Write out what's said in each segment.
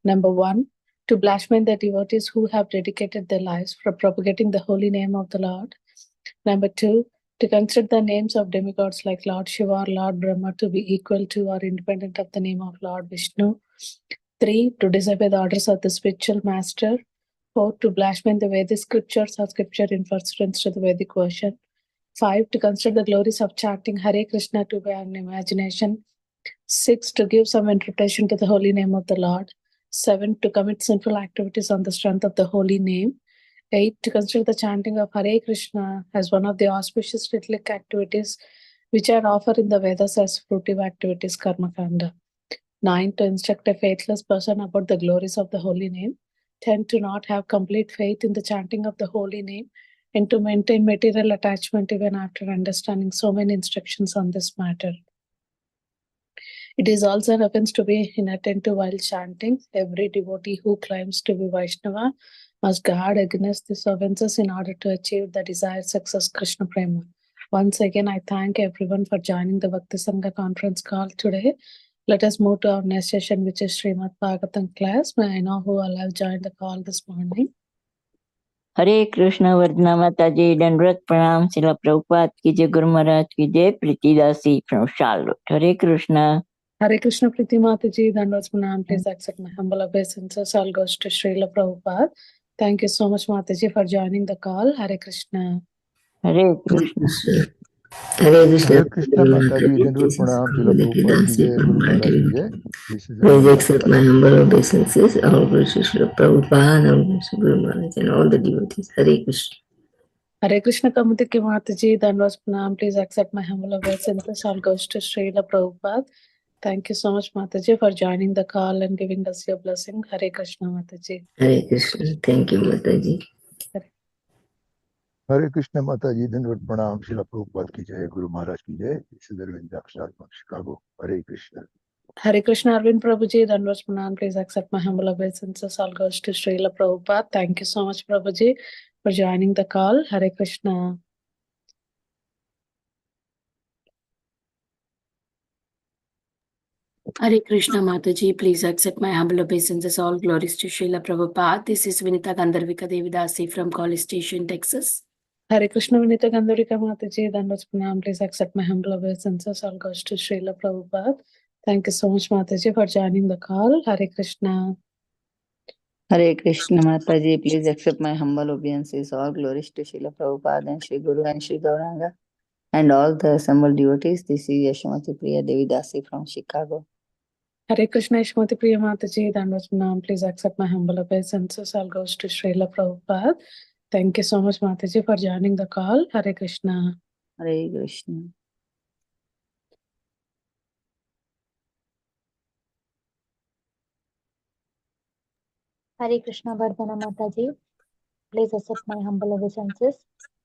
Number 1, to blaspheme the devotees who have dedicated their lives for propagating the holy name of the Lord. Number 2, to consider the names of demigods like Lord Shiva or Lord Brahma to be equal to or independent of the name of Lord Vishnu. 3, to disobey the orders of the spiritual master. 4, to blaspheme the Vedic scriptures or scripture in reference to the Vedic version. 5, to consider the glories of chanting Hare Krishna to be an imagination. 6, to give some interpretation to the holy name of the Lord. 7, to commit sinful activities on the strength of the holy name. 8, to consider the chanting of Hare Krishna as one of the auspicious ritual activities which are offered in the Vedas as fruitive activities, Karma Kanda. 9, to instruct a faithless person about the glories of the holy name. 10, to not have complete faith in the chanting of the holy name and to maintain material attachment even after understanding so many instructions on this matter. It is also an offense to be inattentive while chanting. Every devotee who claims to be Vaishnava must guard against these offenses in order to achieve the desired success, Krishna Prema. Once again, I thank everyone for joining the Bhakti Sanga conference call today. Let us move to our next session, which is Srimad Bhagavatam class. May I know who all have joined the call this morning? हरे कृष्ण वर्धना माता जी दंडवत प्रणाम शिला प्रभुपाद की जय गुरु महाराज की जय प्रीतिदासी from Charlotte. Hare Krishna. Hare Krishna Priti Mataji, Dandavats Pranam. Please accept my humble obeisances. All goes to Srila Prabhupada. Thank you so much, Mataji, for joining the call. Hare Krishna. Hare Krishna. Hare Krishna. Hare Krishna Mataji, Dandavad Pranam, Srila Prabhupada ki jai, Guru Maharaj ki jai. This is Please accept my humble obeisances. All glories to Srila Prabhupada, all glories to Guru Maharaj and all the devotees. Hare Krishna. Hare Krishna Kamudiki Mataji, Dandavats Pranam. Please accept my humble obeisances. All goes to Srila Prabhupada. Thank you so much, Mataji, for joining the call and giving us your blessing. Hare Krishna Mataji. Hare Krishna. Thank you, Mataji. Hare Krishna Mataji, Dandavad Pranam, Srila Prabhupada ki jai, Guru Maharaj ki jai. This is Arvind Akshar from Chicago. Hare Krishna. Hare Krishna Arvind Prabhuji, Dandavats Pranam. Please accept my humble obeisances. All goes to Srila Prabhupada. Thank you so much, Prabhuji, for joining the call. Hare Krishna. Hare Krishna Mataji, please accept my humble obeisances. All glories to Srila Prabhupada. This is Vinita Gandharvika Devidasi from College Station, Texas. Hare Krishna Vinita Gandharvika Mataji, Dandavats Pranam. Please accept my humble obeisances. All goes to Srila Prabhupada. Thank you so much, Mataji, for joining the call. Hare Krishna. Hare Krishna Mataji, please accept my humble obeisances. All glories to Srila Prabhupada and Sri Guru and Sri Gauranga and all the assembled devotees. This is Yashamati Priya Devidasi from Chicago. Hare Krishna Ishmati Priya Mataji, Dandavats Pranam. Please accept my humble obeisances. All goes to Srila Prabhupada. Thank you so much, Mataji, for joining the call. Hare Krishna. Hare Krishna. Hare Krishna Vardhana Mataji, please accept my humble obeisances.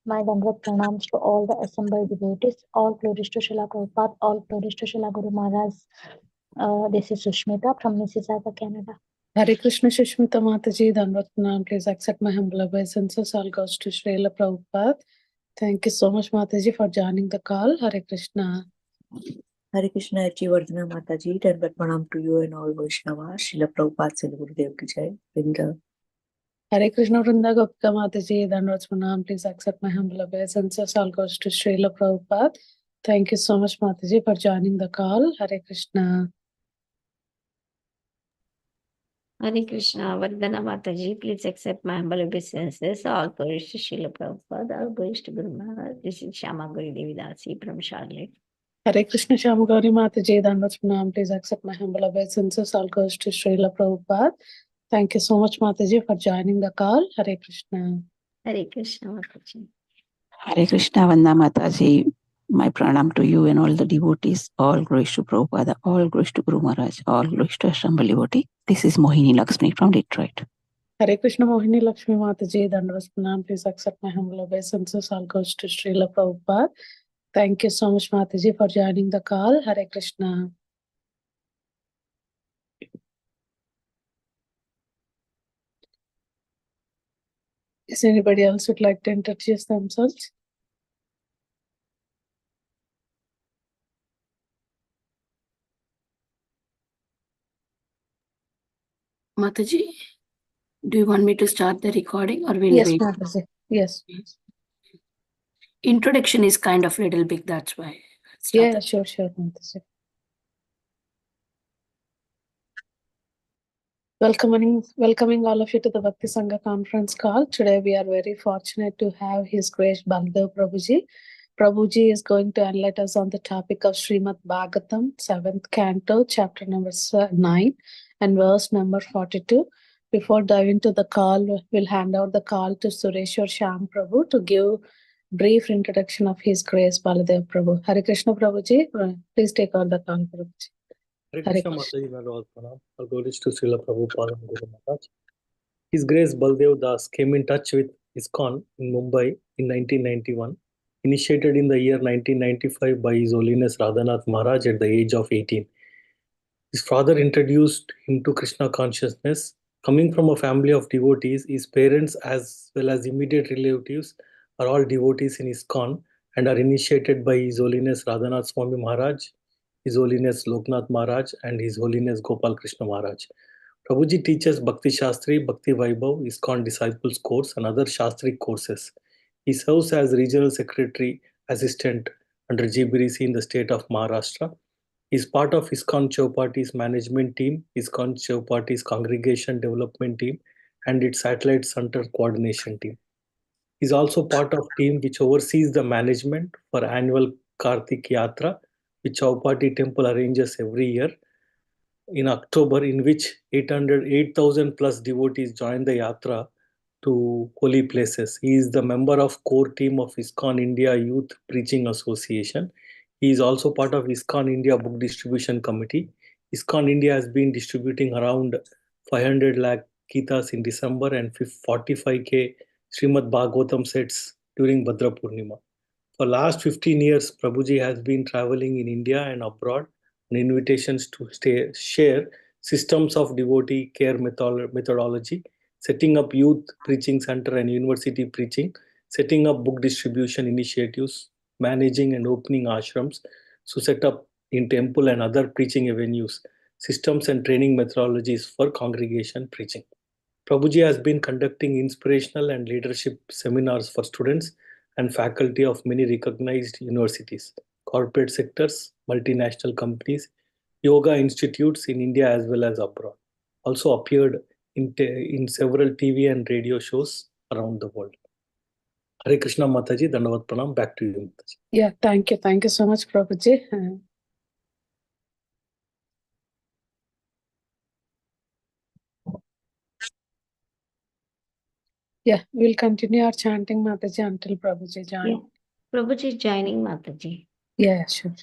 My Dandvat pranams to all the assembled devotees. All glories to Srila Prabhupada, all glories to Srila Guru Maharaj. This is Sushmita from Mississauga, Canada. Hare Krishna Shishmita Mataji, Dandavats Pranam. Please accept my humble obeisances. All goes to Srila Prabhupada. Thank you so much, Mataji, for joining the call. Hare Krishna. Hare Krishna Achi Vardhana Mataji, Dandvat Pranam to you and all Vaishnavas. Srila Prabhupada Sri Gurudev ki jai. Vrinda. Hare Krishna Vrinda Gopika Mataji, Dandavats Pranam. Please accept my humble obeisances. All goes to Srila Prabhupada. Thank you so much, Mataji, for joining the call. Hare Krishna. Hare Krishna, Vandana Mataji, please accept my humble obeisances. All glories to Srila Prabhupada, all glories to Guru Maharaj. This is Shama Gauri Devidasi from Charlotte. Hare Krishna Shamagari Mataji, Dandavats Pranam. Please accept my humble obeisances. All goes to Srila Prabhupada. Thank you so much, Mataji, for joining the call. Hare Krishna. Hare Krishna Mataji. Hare Krishna Vanda Mataji, my pranam to you and all the devotees. All glories to Prabhupada, all glories to Guru Maharaj, all glories to Assembled devotee. This is Mohini Lakshmi from Detroit. Hare Krishna Mohini Lakshmi Mataji, Dandavats Pranam. Please accept my humble obeisances. All goes to Srila Prabhupada. Thank you so much, Mataji, for joining the call. Hare Krishna. Is anybody else would like to introduce themselves? Mataji, do you want me to start the recording or will Yes, wait? Mataji. Yes. Introduction is kind of little big, that's why. Yeah, sure, Mataji. Welcoming all of you to the Bhakti Sanga conference call. Today we are very fortunate to have His Grace Baldev Prabhuji. Prabhuji is going to enlighten us on the topic of Srimad Bhagavatam, 7th canto, chapter number 9 and verse number 42. Before diving into the call, we'll hand out the call to Suresh or Shyam Prabhu to give brief introduction of His Grace Baladev Prabhu. Hare Krishna Prabhuji, please take over the call, Prabhuji. Hare Krishna Mataji, Madhav Pranam. All glories to Srila Prabhupada and Guru Maharaj. His Grace Baldev Das came in touch with ISKCON in Mumbai in 1991, initiated in the year 1995 by His Holiness Radhanath Maharaj at the age of 18. His father introduced him to Krishna consciousness. Coming from a family of devotees, his parents as well as immediate relatives are all devotees in ISKCON and are initiated by His Holiness Radhanath Swami Maharaj, His Holiness Loknath Maharaj and His Holiness Gopal Krishna Maharaj. Prabhuji teaches Bhakti Shastri, Bhakti Vaibhav, ISKCON Disciples Course and other Shastric courses. He serves as Regional Secretary Assistant under GBRC in the state of Maharashtra. He is part of ISKCON Chowpatty's management team, ISKCON Chowpatty's congregation development team and its satellite center coordination team. He is also part of team which oversees the management for annual Kartik Yatra, which Chowpatty temple arranges every year in October, in which 8,000 plus devotees join the yatra to holy places. He is the member of core team of ISKCON India Youth Preaching Association. He is also part of ISKCON India Book Distribution Committee. ISKCON India has been distributing around 500 lakh Gitas in December and 45k Srimad Bhagavatam sets during Bhadra Purnima. For last 15 years, Prabhuji has been traveling in India and abroad on invitations to share systems of devotee care methodology, setting up youth preaching center and university preaching, setting up book distribution initiatives, managing and opening ashrams, so set up in temple and other preaching avenues, systems and training methodologies for congregation preaching. Prabhuji has been conducting inspirational and leadership seminars for students and faculty of many recognized universities, corporate sectors, multinational companies, yoga institutes in India as well as abroad. Also appeared in several TV and radio shows around the world. Hare Krishna Mataji, Dandavat Pranam, back to you Mataji. Yeah, thank you. Thank you so much, Prabhuji. Yeah, we'll continue our chanting Mataji until Prabhuji join. Yeah. Prabhuji joining Mataji. Yeah, sure.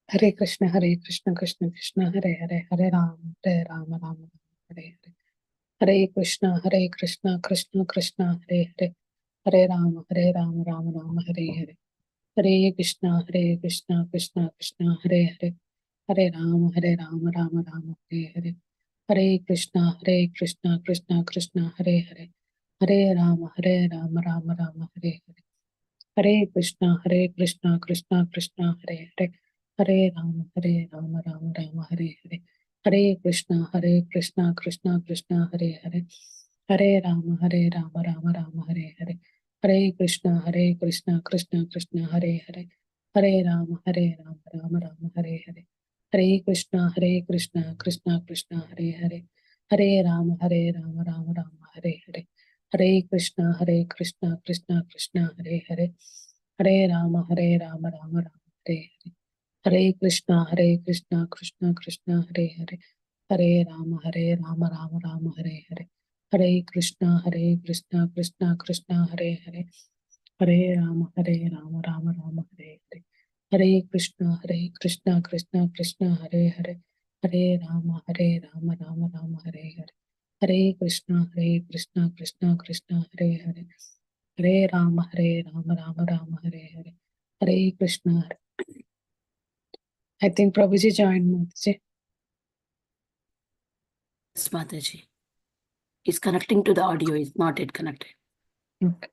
Hare Krishna, Krishna Krishna, Hare Hare, Hare Rama, Rama Rama, Hare Hare. Hare Krishna, Krishna Krishna, Hare Hare, Hare Rama, Rama Rama, Hare Hare. Hare Krishna, Krishna Krishna, Hare Hare, Hare Rama, Rama Rama, Hare Hare. Hare Krishna, Krishna Krishna, Hare Hare, Hare Rama, Rama Rama, Hare Hare. Hare Krishna, Krishna Krishna, Hare Hare, Hare Rama, Rama Rama, Hare Hare. Hare Krishna, Krishna Krishna, Hare Hare, Hare Rama, Rama Rama, Hare Hare. Hare Krishna, Krishna Krishna, Hare Hare, Hare Rama, Rama Rama, Hare Hare. Hare Krishna, Krishna Krishna, Hare Hare, Hare Rama, Rama Rama, Hare Hare. Hare Krishna, Krishna Krishna, Hare Hare, Hare Rama, Rama Rama, Hare Hare. Hare Krishna, Krishna Krishna, Hare Hare, Hare Rama, Rama Rama, Hare Hare. Hare Krishna, Krishna Krishna, Hare Hare, Hare Rama, Rama Rama, Hare Hare. Hare Krishna, Krishna Krishna, Hare Hare, Hare Rama, Rama Rama, Hare Hare. Hare Krishna, Krishna Krishna, Hare Hare, Hare Rama, Rama Rama, Hare Hare. Hare Krishna. I think Prabhuji joined Mataji. Yes, Mataji. Is connecting to the audio, is not yet connected. Okay.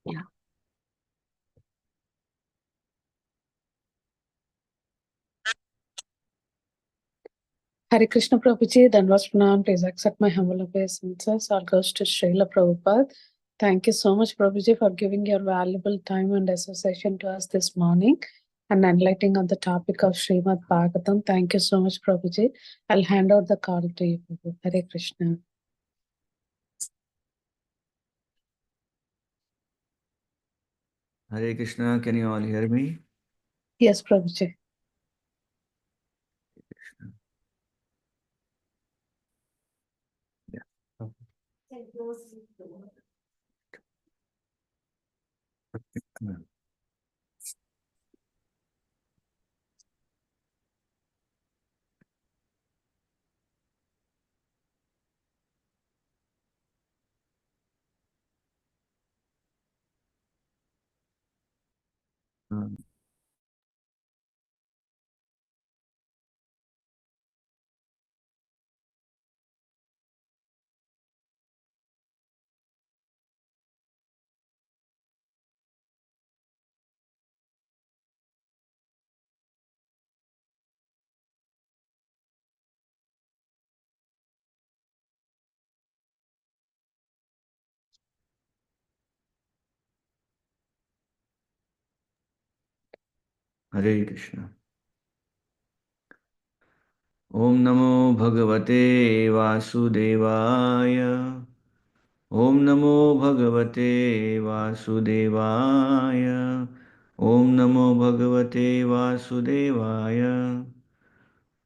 Yeah. Hare Krishna Prabhuji, Danvas Pranam, please accept my humble obeisances. All goes to Srila Prabhupada. Thank you so much, Prabhuji, for giving your valuable time and association to us this morning and enlightening on the topic of Srimad Bhagavatam. Thank you so much, Prabhuji. I'll hand out the call to you, Prabhu. Hare Krishna. Hare Krishna, can you all hear me? Yes, Prabhuji. Yeah. Hare Krishna. Om Namo Bhagavate Vasudevaya. Om Namo Bhagavate Vasudevaya. Om Namo Bhagavate Vasudevaya.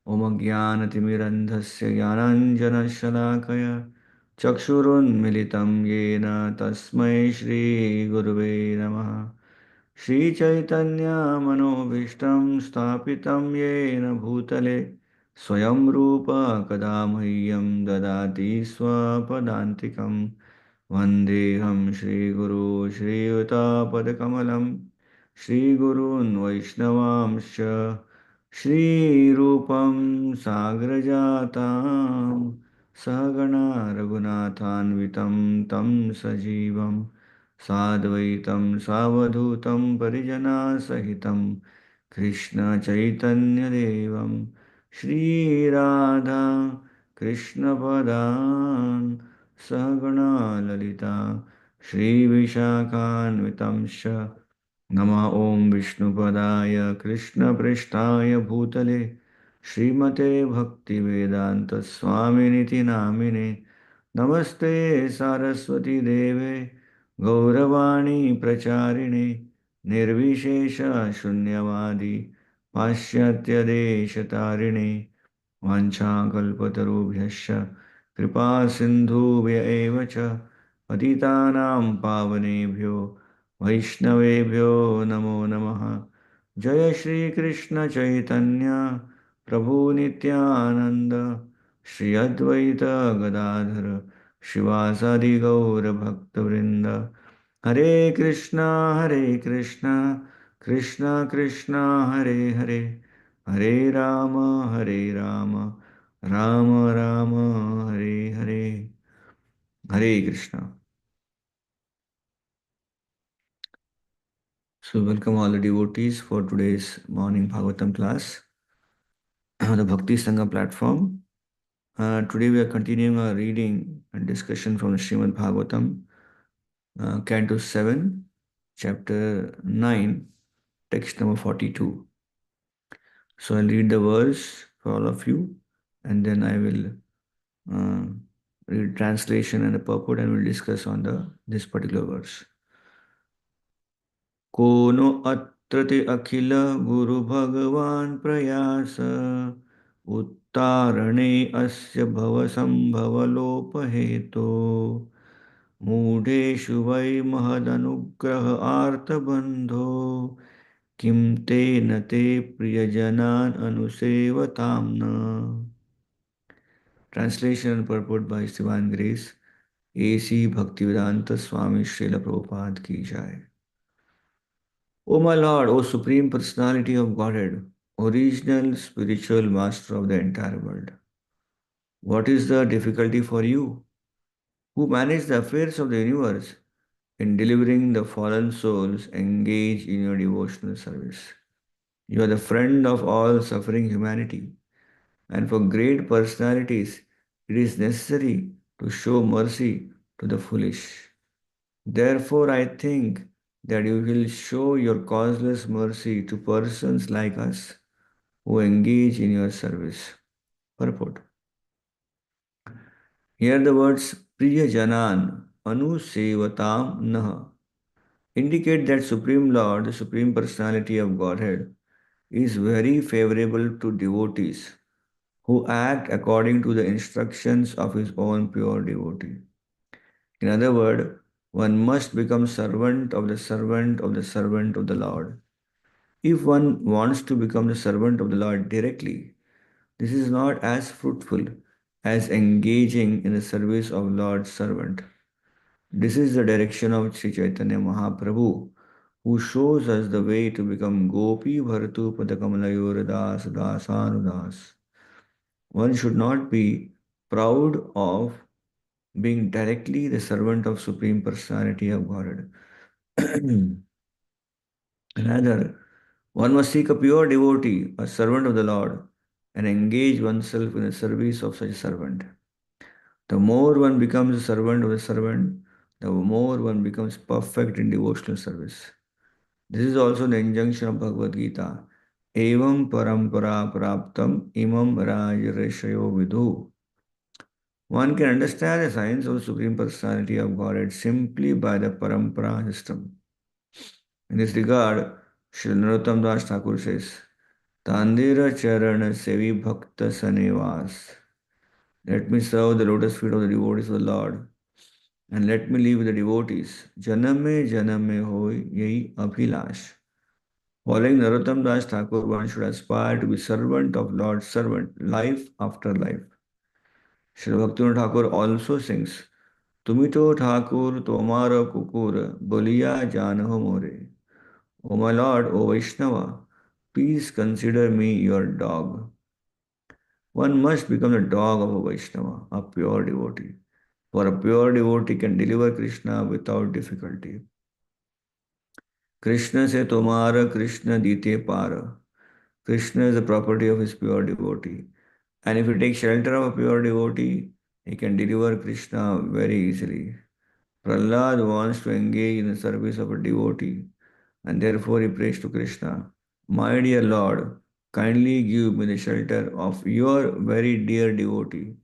Om Ajnanatimirandhasya Jnananjanashalakaya Chakshurunmilitam Yena Tasmai Shri Gurave Namaha. Shri Chaitanya Manobhishtam Sthapitam Yena Bhutale Swayam Rupa Kadamahyam Dadati Swapadantikam Vandeham Shri Guru Shri Yuta Padakamalam Shri Gurun Vaishnavamsha Shri Rupam Sagrajatam Sahagana Raghunathanvitam Tam Sajivam Sadvaitam Savadhutam Parijana Sahitam Krishna Chaitanya Devam Shri Radha Krishna Padan Sahagana Lalita Shri Vishakhanvitamsha Nama Om Vishnupadaya Krishna Prishtaya Bhutale Srimate Bhakti Vedanta Swaminiti Namine Namaste Saraswati Deve Gauravani Pracharine Nirvishesha Shunyavadi Pashyatya Deshatarine Vanchakalpatarubhyascha Kripa Sindhubhya eva cha Patitanam Pavanebhyo Vaishnavebhyo Namo Namaha Jaya Shri Krishna Chaitanya Prabhu Nityananda Shri Advaita Gadadhara Shivasadi Gaura Bhakta Vrinda Hare Krishna Krishna Krishna Hare Hare Hare Rama Rama Rama Hare Hare Hare Krishna. So welcome all the devotees for today's morning Bhagavatam class on the Bhakti Sanga platform. Today we are continuing our reading and discussion from the Srimad Bhagavatam, Canto 7, Chapter 9, text number 42. So I'll read the verse for all of you and then I will read translation and the purport and we'll discuss on this particular verse. Kono atrate akhila guru bhagavan prayasa uttarane asya bhava sambhava lopaheto मूढ़ेषु वै महदनुग्रह आर्तबन्धो किं तेन ते प्रियजनान् अनुसेवताम् न. Translation and purport by Sivan Grace. A.C. Bhaktivedanta Swami Srila Prabhupada ki jai. O my Lord, O Supreme Personality of Godhead, original spiritual master of the entire world, what is the difficulty for you, who manage the affairs of the universe, in delivering the fallen souls engaged in your devotional service? You are the friend of all suffering humanity, and for great personalities, it is necessary to show mercy to the foolish. Therefore, I think that you will show your causeless mercy to persons like us who engage in your service. Purport. Here the words Priya Janan Anusevatam Nah indicate that Supreme Lord, the Supreme Personality of Godhead, is very favorable to devotees who act according to the instructions of his own pure devotee. In other words, one must become servant of the servant of the servant of the Lord. If one wants to become the servant of the Lord directly, this is not as fruitful as engaging in the service of Lord's servant. This is the direction of Sri Chaitanya Mahaprabhu, who shows us the way to become Gopi Bharatu Padakamalayur Das Dasanudas. One should not be proud of being directly the servant of Supreme Personality of Godhead. Rather, one must seek a pure devotee, a servant of the Lord, and engage oneself in the service of such a servant. The more one becomes a servant of the servant, the more one becomes perfect in devotional service. This is also the injunction of Bhagavad Gita. Evam parampara praptam imam rajarishayo vidhu. One can understand the science of the Supreme Personality of Godhead simply by the parampara system. In this regard, Sri Narottam Das Thakur says, Tandira charana sevi bhakta sanevas. Let me serve the lotus feet of the devotees of the Lord, and let me live with the devotees. Janame janame hoy yei abhilash. Following Narottam Das Thakur, one should aspire to be servant of Lord's servant, life after life. Sri Bhaktivinoda Thakur also sings, Tumito Thakur tomara kukur boliya janaho more. O my Lord, O Vaishnava, please consider me your dog. One must become the dog of a Vaishnava, a pure devotee. For a pure devotee can deliver Krishna without difficulty. Krishna se tomara Krishna dite para. Krishna is the property of his pure devotee. And if he takes shelter of a pure devotee, he can deliver Krishna very easily. Prahlad wants to engage in the service of a devotee, and therefore he prays to Krishna, My dear Lord, kindly give me the shelter of your very dear devotee,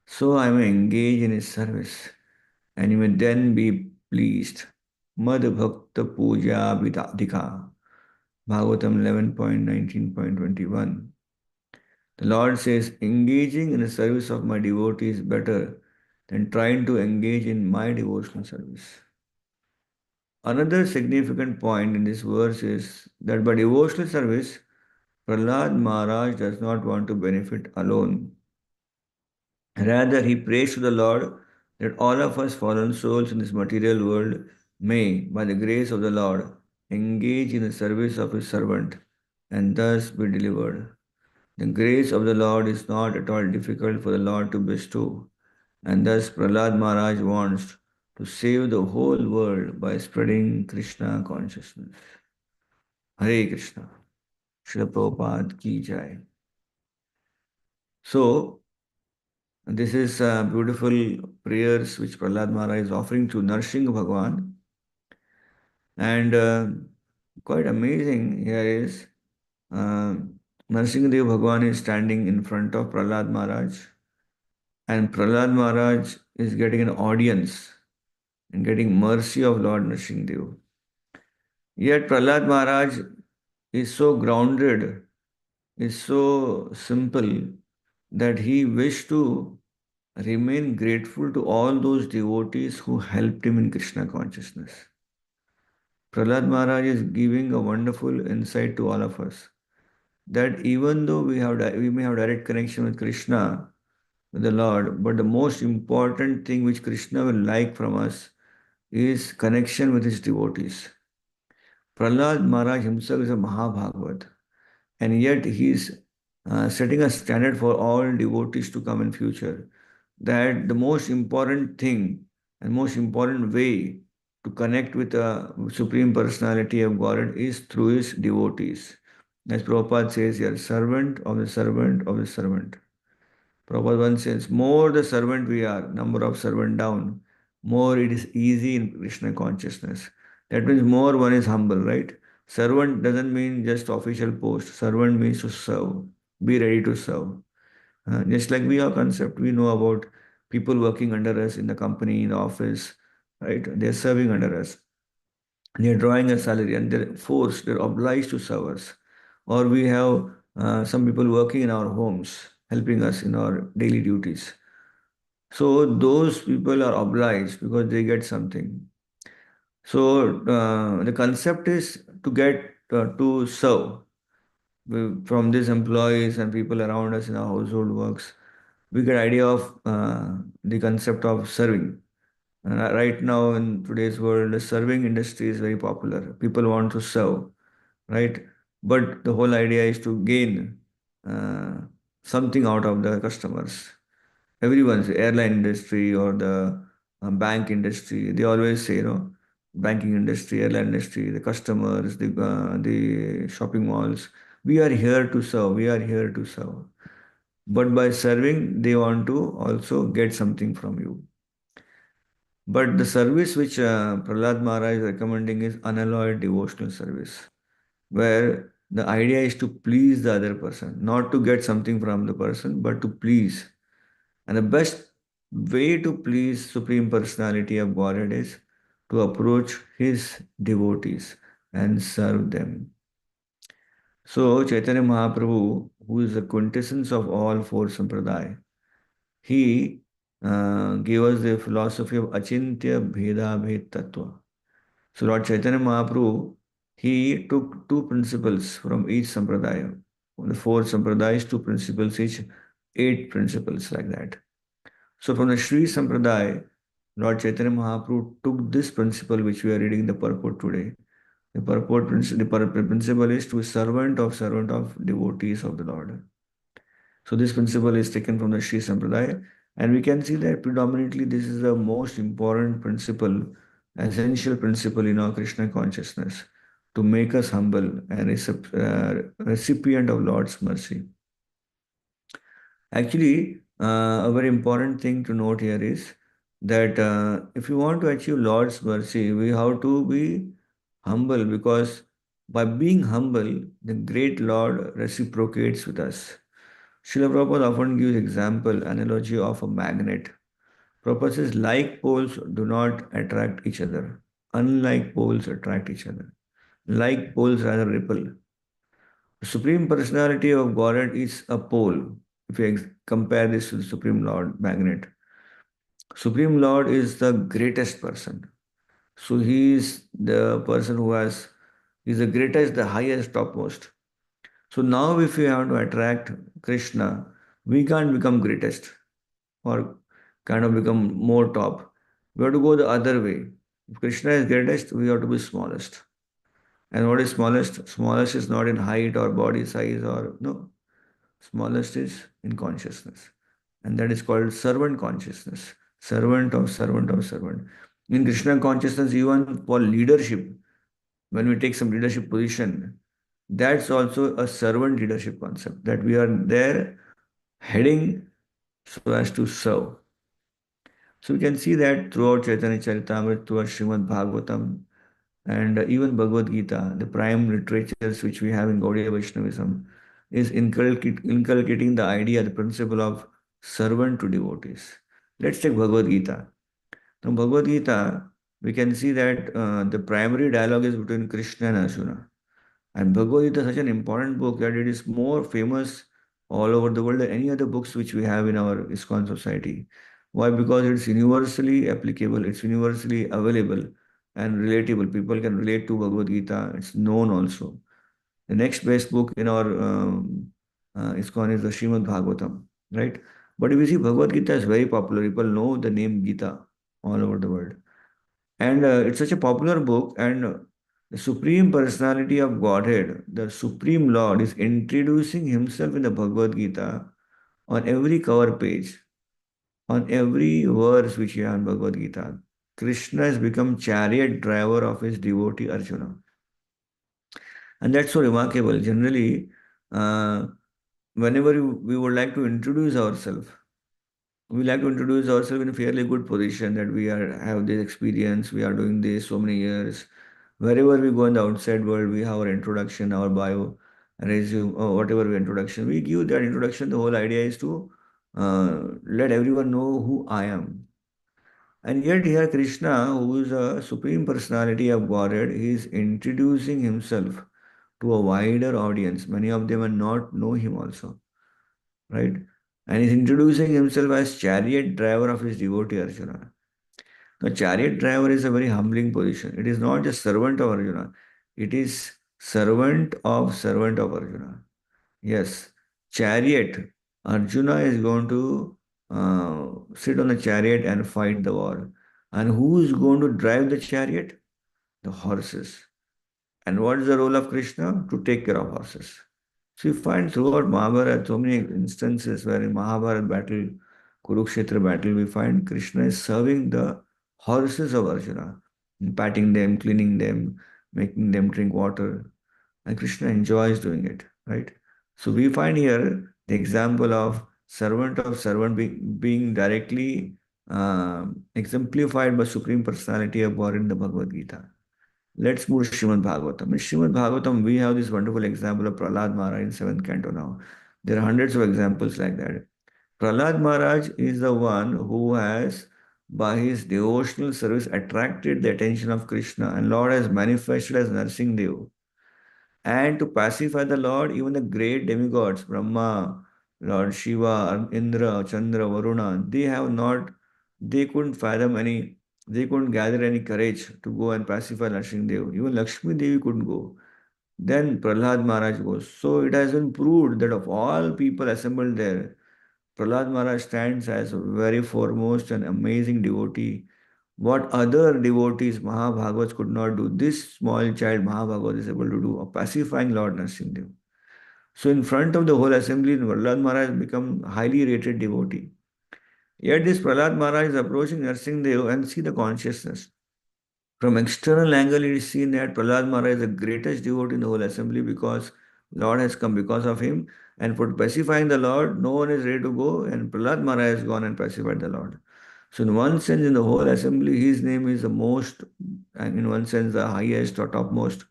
so I may engage in his service, and you may then be pleased. Mad Bhakta Puja Vidadika. Bhagavatam 11.19.21. The Lord says, engaging in the service of my devotee is better than trying to engage in my devotional service. Another significant point in this verse is that by devotional service, Prahlad Maharaj does not want to benefit alone. Rather, he prays to the Lord that all of us fallen souls in this material world may, by the grace of the Lord, engage in the service of his servant and thus be delivered. The grace of the Lord is not at all difficult for the Lord to bestow, and thus Prahlad Maharaj wants to save the whole world by spreading Krishna consciousness. Hare Krishna. Srila Prabhupada ki jai. So, this is beautiful prayers which Prahlad Maharaj is offering to Narsingh Bhagwan. And quite amazing here is Narsingh Dev Bhagwan is standing in front of Prahlad Maharaj, and Prahlad Maharaj is getting an audience and getting mercy of Lord Narsingh Dev. Yet Prahlad Maharaj is so grounded, is so simple, that he wished to remain grateful to all those devotees who helped him in Krishna consciousness. Prahlad Maharaj is giving a wonderful insight to all of us that even though we may have direct connection with Krishna, with the Lord, but the most important thing which Krishna will like from us is connection with his devotees. Prahlad Maharaj himself is a Mahabhagavat, and yet he is setting a standard for all devotees to come in future. That the most important thing and most important way to connect with the Supreme Personality of Godhead is through his devotees. As Prabhupada says here, servant of the servant of the servant. Prabhupada once says, more the servant we are, number of servant down, more it is easy in Krishna consciousness. That means more one is humble, right? Servant doesn't mean just official post. Servant means to serve, be ready to serve. Just like we have concept, we know about people working under us in the company, in the office, right? They're serving under us. They're drawing a salary and they're forced, they're obliged to serve us. Or we have some people working in our homes, helping us in our daily duties. So those people are obliged because they get something. So the concept is to get to serve from these employees and people around us in our household works. We get idea of the concept of serving. Right now in today's world, the serving industry is very popular. People want to serve, right? But the whole idea is to gain uh, something out of the customers. Everyone's airline industry or the bank industry, they always say, banking industry, airline industry, the customers, the shopping malls, we are here to serve. We are here to serve. But by serving, they want to also get something from you. But the service which Prahlad Maharaj is recommending is unalloyed devotional service, where the idea is to please the other person, not to get something from the person, but to please. And the best way to please Supreme Personality of Godhead is to approach his devotees and serve them. So Chaitanya Mahaprabhu, who is the quintessence of all four sampradaya, he gave us the philosophy of Achintya Bheda Bhed Tattva. So Lord Chaitanya Mahaprabhu, he took two principles from each sampradaya. From the four sampradayas, two principles each, 8 principles like that. So from the Sri Sampradaya, Lord Chaitanya Mahaprabhu took this principle which we are reading in the purport today. The principle is to be servant of devotees of the Lord. So this principle is taken from the Sri Sampradaya, and we can see that predominantly this is the most important principle, essential principle in our Krishna consciousness, to make us humble and recipient of Lord's mercy. Actually, a very important thing to note here is that if you want to achieve Lord's mercy, we have to be humble, because by being humble, the great Lord reciprocates with us. Srila Prabhupada often gives example, analogy of a magnet. Prabhupada says, like poles do not attract each other. Unlike poles attract each other. Like poles rather repel. The Supreme Personality of Godhead is a pole. If you compare this to the Supreme Lord magnet. Supreme Lord is the greatest person. So he is the person who is the greatest, the highest, topmost. So now if we have to attract Krishna, we can't become greatest or kind of become more top. We have to go the other way. If Krishna is greatest, we have to be smallest. And what is smallest? Smallest is not in height or body size or no. Smallest is in consciousness. And that is called servant consciousness. Servant of servant of servant. In Krishna consciousness, even for leadership, when we take some leadership position, that's also a servant leadership concept, that we are there heading so as to serve. So we can see that throughout Chaitanya Charitamrita, throughout Srimad Bhagavatam, and even Bhagavad Gita, the prime literatures which we have in Gaudiya Vaishnavism, is inculcating the idea, the principle of servant to devotees. Let's take Bhagavad Gita. Now, Bhagavad Gita, we can see that the primary dialogue is between Krishna and Arjuna. And Bhagavad Gita is such an important book that it is more famous all over the world than any other books which we have in our ISKCON society. Why? Because it's universally applicable, it's universally available and relatable. People can relate to Bhagavad Gita. It's known also. The next best book in our ISKCON is the Srimad Bhagavatam, right? But if you see, Bhagavad Gita is very popular. People know the name Gita all over the world. And it's such a popular book. And the Supreme Personality of Godhead, the Supreme Lord, is introducing himself in the Bhagavad Gita on every cover page, on every verse which you have in Bhagavad Gita. Krishna has become chariot driver of his devotee Arjuna. And that's so remarkable. Generally, whenever we would like to introduce ourselves, we like to introduce ourselves in a fairly good position that we have this experience, we are doing this so many years. Wherever we go in the outside world, we have our introduction, our bio, resume, or whatever we introduction. We give that introduction. The whole idea is to let everyone know who I am. And yet here Krishna, who is a supreme personality of Godhead, he is introducing himself to a wider audience. Many of them will not know him also, right? And he's introducing himself as chariot driver of his devotee Arjuna. The chariot driver is a very humbling position. It is not just servant of Arjuna. It is servant of Arjuna. Yes, chariot. Arjuna is going to sit on the chariot and fight the war. And who is going to drive the chariot? The horses. And what is the role of Krishna? To take care of horses. So you find throughout Mahabharata so many instances where in Mahabharata battle, Kurukshetra battle, we find Krishna is serving the horses of Arjuna, patting them, cleaning them, making them drink water. And Krishna enjoys doing it, right? So we find here the example of servant being directly exemplified by Supreme Personality of God in the Bhagavad Gita. Let's move to Srimad Bhagavatam. In Srimad Bhagavatam, we have this wonderful example of Prahlad Maharaj in 7th canto now. There are hundreds of examples like that. Prahlad Maharaj is the one who has, by his devotional service, attracted the attention of Krishna, and Lord has manifested as Narsingadev. And to pacify the Lord, even the great demigods, Brahma, Lord Shiva, Indra, Chandra, Varuna, they couldn't fathom they couldn't gather any courage to go and pacify Narsingadev. Even Lakshmi Devi couldn't go. Then Prahlad Maharaj goes. So it has been proved that of all people assembled there, Prahlad Maharaj stands as a very foremost and amazing devotee. What other devotees, Mahabhagavats, could not do, this small child Mahabhagavat is able to do, of pacifying Lord Narsimdev. So in front of the whole assembly, Prahlad Maharaj has become highly rated devotee. Yet this Prahlad Maharaj is approaching Narsimdev and see the consciousness. From external angle, it is seen that Prahlad Maharaj is the greatest devotee in the whole assembly because Lord has come because of him. And for pacifying the Lord, no one is ready to go, and Prahlad Maharaj has gone and pacified the Lord. So in one sense, in the whole assembly, his name is the most, and in one sense, the highest or topmost.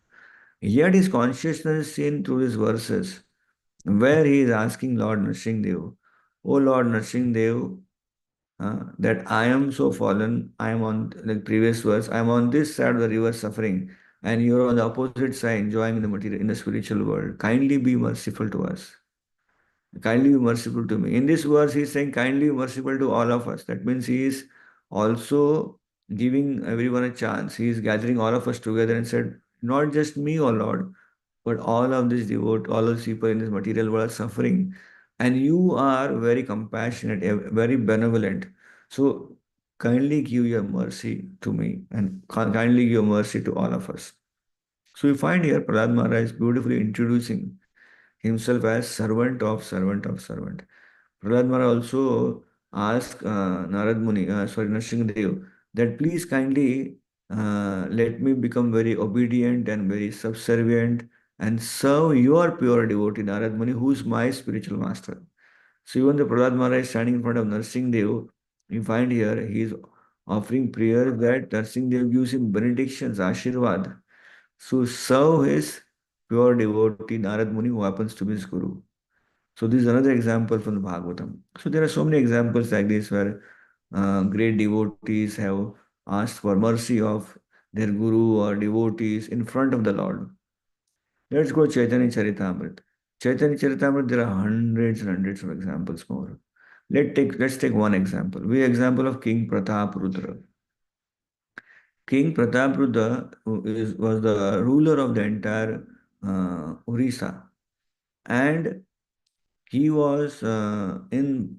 Yet his consciousness is seen through these verses, where he is asking Lord Nrsimhadev, O Lord Nrsimhadev, that I am so fallen, I am on, like previous verse, I am on this side of the river suffering, and you are on the opposite side enjoying the material in the spiritual world. Kindly be merciful to us. Kindly be merciful to me. In this verse, he is saying, kindly be merciful to all of us. That means he is also giving everyone a chance. He is gathering all of us together and said, not just me, O Lord, but all of these all of these people in this material world are suffering. And you are very compassionate, very benevolent. So kindly give your mercy to me and kindly give your mercy to all of us. So we find here Prahlad Maharaj is beautifully introducing himself as servant. Prahlad Maharaj also asked Nrsimhadev, that please kindly let me become very obedient and very subservient and serve your pure devotee Narad Muni, who is my spiritual master. So even the Prahlad Maharaj standing in front of Nrsimhadev, you find here he is offering prayer that Nrsimhadev gives him benedictions, Ashirvad. So serve his pure devotee Narad Muni, who happens to be his guru. So this is another example from the Bhagavatam. So there are so many examples like this where great devotees have asked for mercy of their guru or devotees in front of the Lord. Let's go Chaitanya Charitamrita. Chaitanya Charitamrita, there are hundreds and hundreds of examples more. Let's take one example. Example of King Pratap Rudra. King Pratap Rudra was the ruler of the entire Orissa, and he was in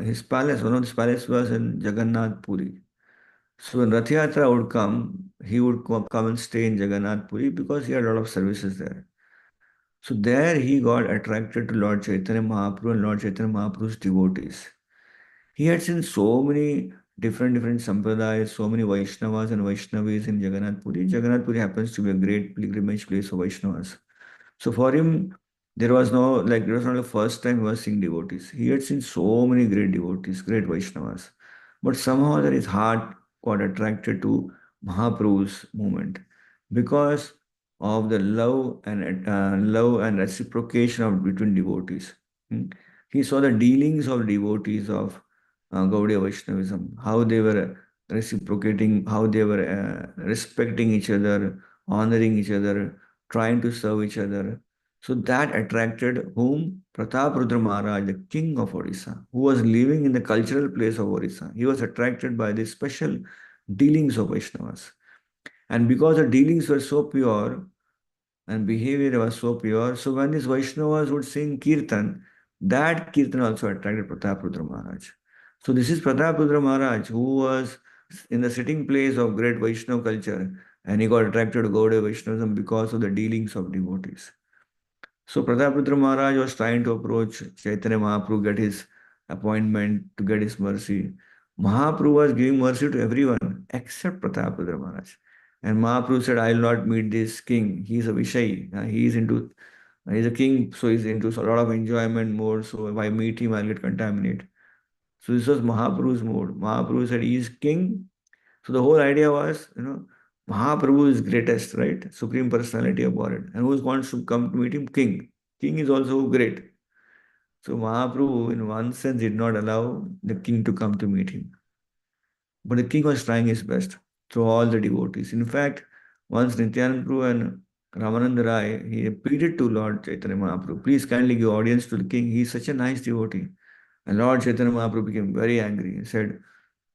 his palace. One of his palace was in Jagannath Puri. So when Rath Yatra would come, he would come and stay in Jagannath Puri because he had a lot of services there. So there he got attracted to Lord Chaitanya Mahaprabhu and Lord Chaitanya Mahaprabhu's devotees. He had seen so many different sampradayas, so many Vaishnavas and Vaishnavis in Jagannath Puri. Jagannath Puri happens to be a great pilgrimage place for Vaishnavas. So for him, there was not the first time he was seeing devotees. He had seen so many great devotees, great Vaishnavas. But somehow that his heart got attracted to Mahaprabhu's movement because of the love and reciprocation of between devotees. Hmm. He saw the dealings of devotees of Gaudiya Vaishnavism, how they were reciprocating, how they were respecting each other, honoring each other, trying to serve each other. So that attracted whom? Prataprudra Maharaj, the king of Orissa, who was living in the cultural place of Orissa. He was attracted by the special dealings of Vaishnavas. And because the dealings were so pure and behavior was so pure, so when these Vaishnavas would sing Kirtan, that Kirtan also attracted Prataprudra Maharaj. So this is Prataprudra Maharaj who was in the sitting place of great Vaishnava culture, and he got attracted to Gaudiya Vaishnavism because of the dealings of devotees. So Prataprudra Maharaj was trying to approach Chaitanya Mahaprabhu, get his appointment, to get his mercy. Mahaprabhu was giving mercy to everyone except Prataprudra Maharaj. And Mahaprabhu said, I will not meet this king. He is a Vishayi. He's a king, so he's into a lot of enjoyment mode. So if I meet him, I'll get contaminated. So this was Mahaprabhu's mode. Mahaprabhu said, he is king. So the whole idea was, Mahaprabhu is greatest, right? Supreme Personality of Godhead. And who wants to come to meet him? King. King is also great. So Mahaprabhu, in one sense, did not allow the king to come to meet him. But the king was trying his best through all the devotees. In fact, once Nityananda Prabhu and Ramananda Rai, he pleaded to Lord Chaitanya Mahaprabhu, please kindly give audience to the king. He is such a nice devotee. And Lord Chaitanya Mahaprabhu became very angry. He said,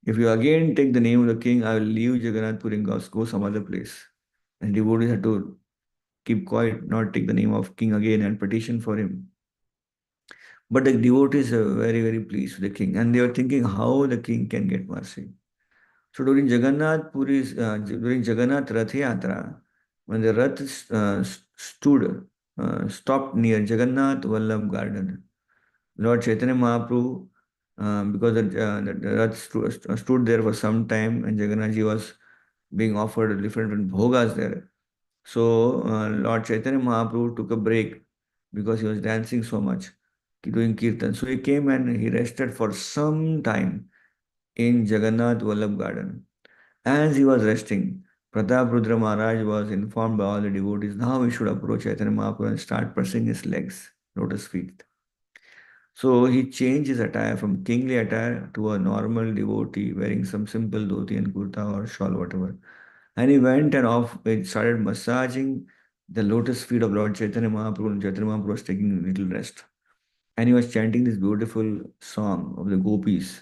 if you again take the name of the king, I will leave Jagannath Puri and go some other place. And devotees had to keep quiet, not take the name of king again and petition for him. But the devotees are very pleased with the king. And they were thinking how the king can get mercy. So during Jagannath Rath Yatra, when the Rath stopped near Jagannath Vallabh garden, Lord Chaitanya Mahaprabhu, because the Rath stood there for some time and Jagannathji was being offered different bhogas there. So Lord Chaitanya Mahaprabhu took a break because he was dancing so much, doing kirtan. So he came and he rested for some time in Jagannath Vallabh garden. As he was resting, Prataprudra Maharaj was informed by all the devotees, now we should approach Chaitanya Mahaprabhu and start pressing his legs, lotus feet. So he changed his attire from kingly attire to a normal devotee wearing some simple dhoti and kurta or shawl, whatever. And he went and started massaging the lotus feet of Lord Chaitanya Mahaprabhu, and Chaitanya Mahaprabhu was taking a little rest. And he was chanting this beautiful song of the gopis.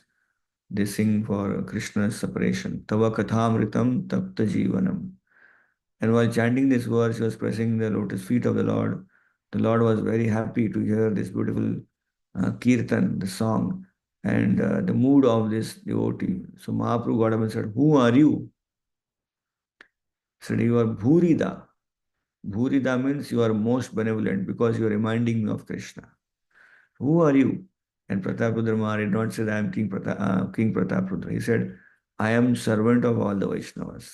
They sing for Krishna's separation. Tava kathamritam tapta jivanam. And while chanting this verse, he was pressing the lotus feet of the Lord. The Lord was very happy to hear this beautiful kirtan, the song, and the mood of this devotee. So Mahaprabhu got up and said, who are you? He said, you are Bhurida. Bhurida means you are most benevolent because you are reminding me of Krishna. Who are you? And Prataprudra Maharaj did not say, I am King Prataprudra. He said, I am servant of all the Vaishnavas.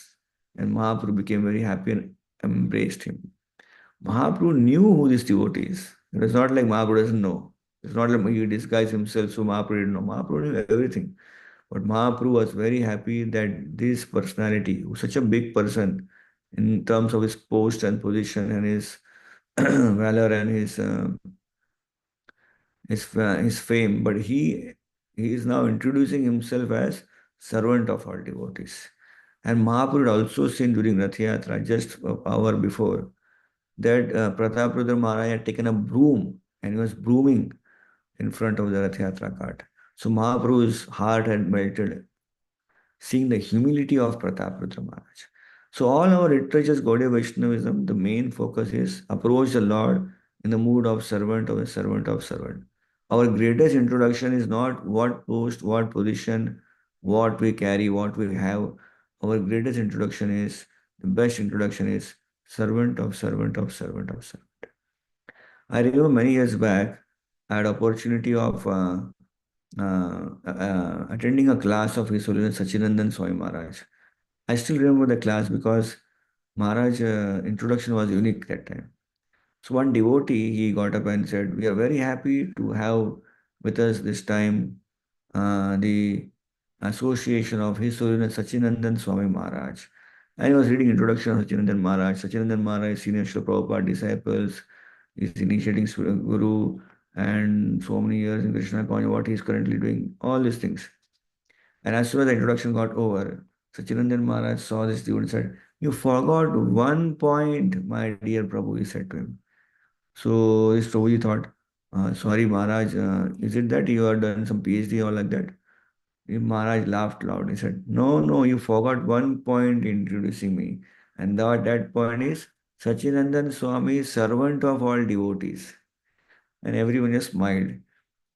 And Mahaprabhu became very happy and embraced him. Mahaprabhu knew who this devotee is. It was not like Mahaprabhu doesn't know. It's not like he disguised himself, so Mahaprabhu didn't know. Mahaprabhu knew everything. But Mahaprabhu was very happy that this personality, who's such a big person in terms of his post and position and his valor and his fame, but he is now introducing himself as servant of all devotees. And Mahaprabhu had also seen during Rath Yatra, just an hour before, that Prataprudra Maharaj had taken a broom and he was brooming in front of the Rath Yatra cart. So Mahaprabhu's heart had melted, seeing the humility of Prataprudra Maharaj. So all our literatures, Gaudiya Vaishnavism, the main focus is approach the Lord in the mood of servant of a servant of servant. Our greatest introduction is not what post, what position, what we carry, what we have. Our greatest introduction is, the best introduction is servant of servant of servant of servant. I remember many years back, I had opportunity of attending a class of His Holiness Sachinandan Swami Maharaj. I still remember the class because Maharaj introduction was unique that time. So one devotee, he got up and said, "We are very happy to have with us this time the association of His Holiness Sachinandan Swami Maharaj." And he was reading introduction of Sachinandan Maharaj. Sachinandan Maharaj, senior Srila Prabhupada disciples, is initiating Guru and so many years in Krishna consciousness, what he is currently doing, all these things. And as soon as the introduction got over, Sachinandan Maharaj saw this devotee and said, "You forgot one point, my dear Prabhu," he said to him. So this Prabhuji thought, "Sorry, Maharaj, is it that you have done some PhD or like that?" Maharaj laughed loud. He said, "No, no, you forgot one point introducing me. And that point is Sachinandan Swami, servant of all devotees." And everyone just smiled.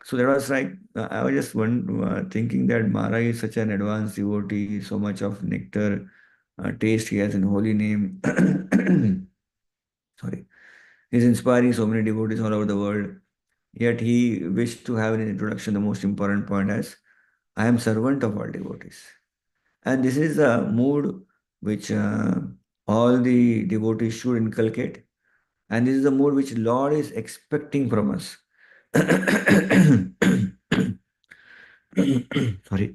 So that was like, I was just thinking that Maharaj is such an advanced devotee, so much of nectar, taste he has in holy name. Sorry. He's inspiring so many devotees all over the world. Yet he wished to have in his introduction the most important point as, "I am servant of all devotees." And this is a mood which all the devotees should inculcate. And this is the mood which Lord is expecting from us. Sorry.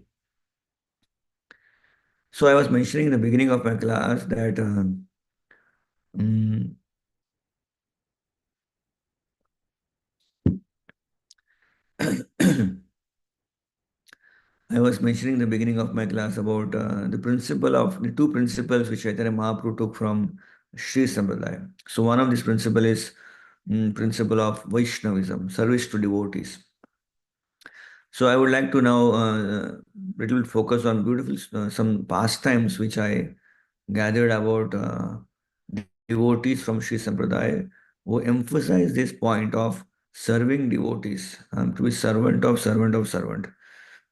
So I was mentioning in the beginning of my class that mm, I was mentioning in the beginning of my class about the two principles which Chaitanya Mahaprabhu took from Sri Sampradaya. So one of these principle is principle of Vaishnavism, service to devotees. So I would like to now little bit focus on beautiful some pastimes which I gathered about devotees from Sri Sampradaya who emphasize this point of serving devotees, to be servant of servant of servant.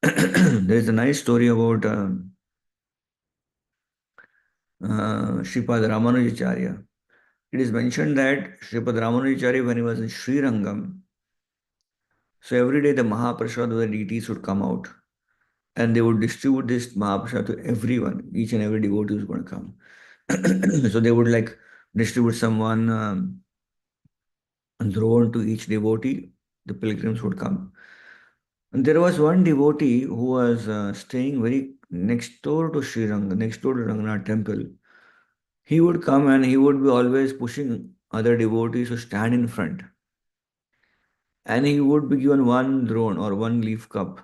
There is a nice story about Sripad Ramanujacharya. It is mentioned that Sripad Ramanujacharya, when he was in Sri Rangam, so every day the Mahaprasad of the deities would come out and they would distribute this Mahaprasad to everyone. Each and every devotee was going to come. So they would like distribute someone drone to each devotee. The pilgrims would come. And there was one devotee who was staying very next door to Sri Ranga, next door to Ranganath temple. He would come and he would be always pushing other devotees to stand in front. And he would be given one drone or one leaf cup.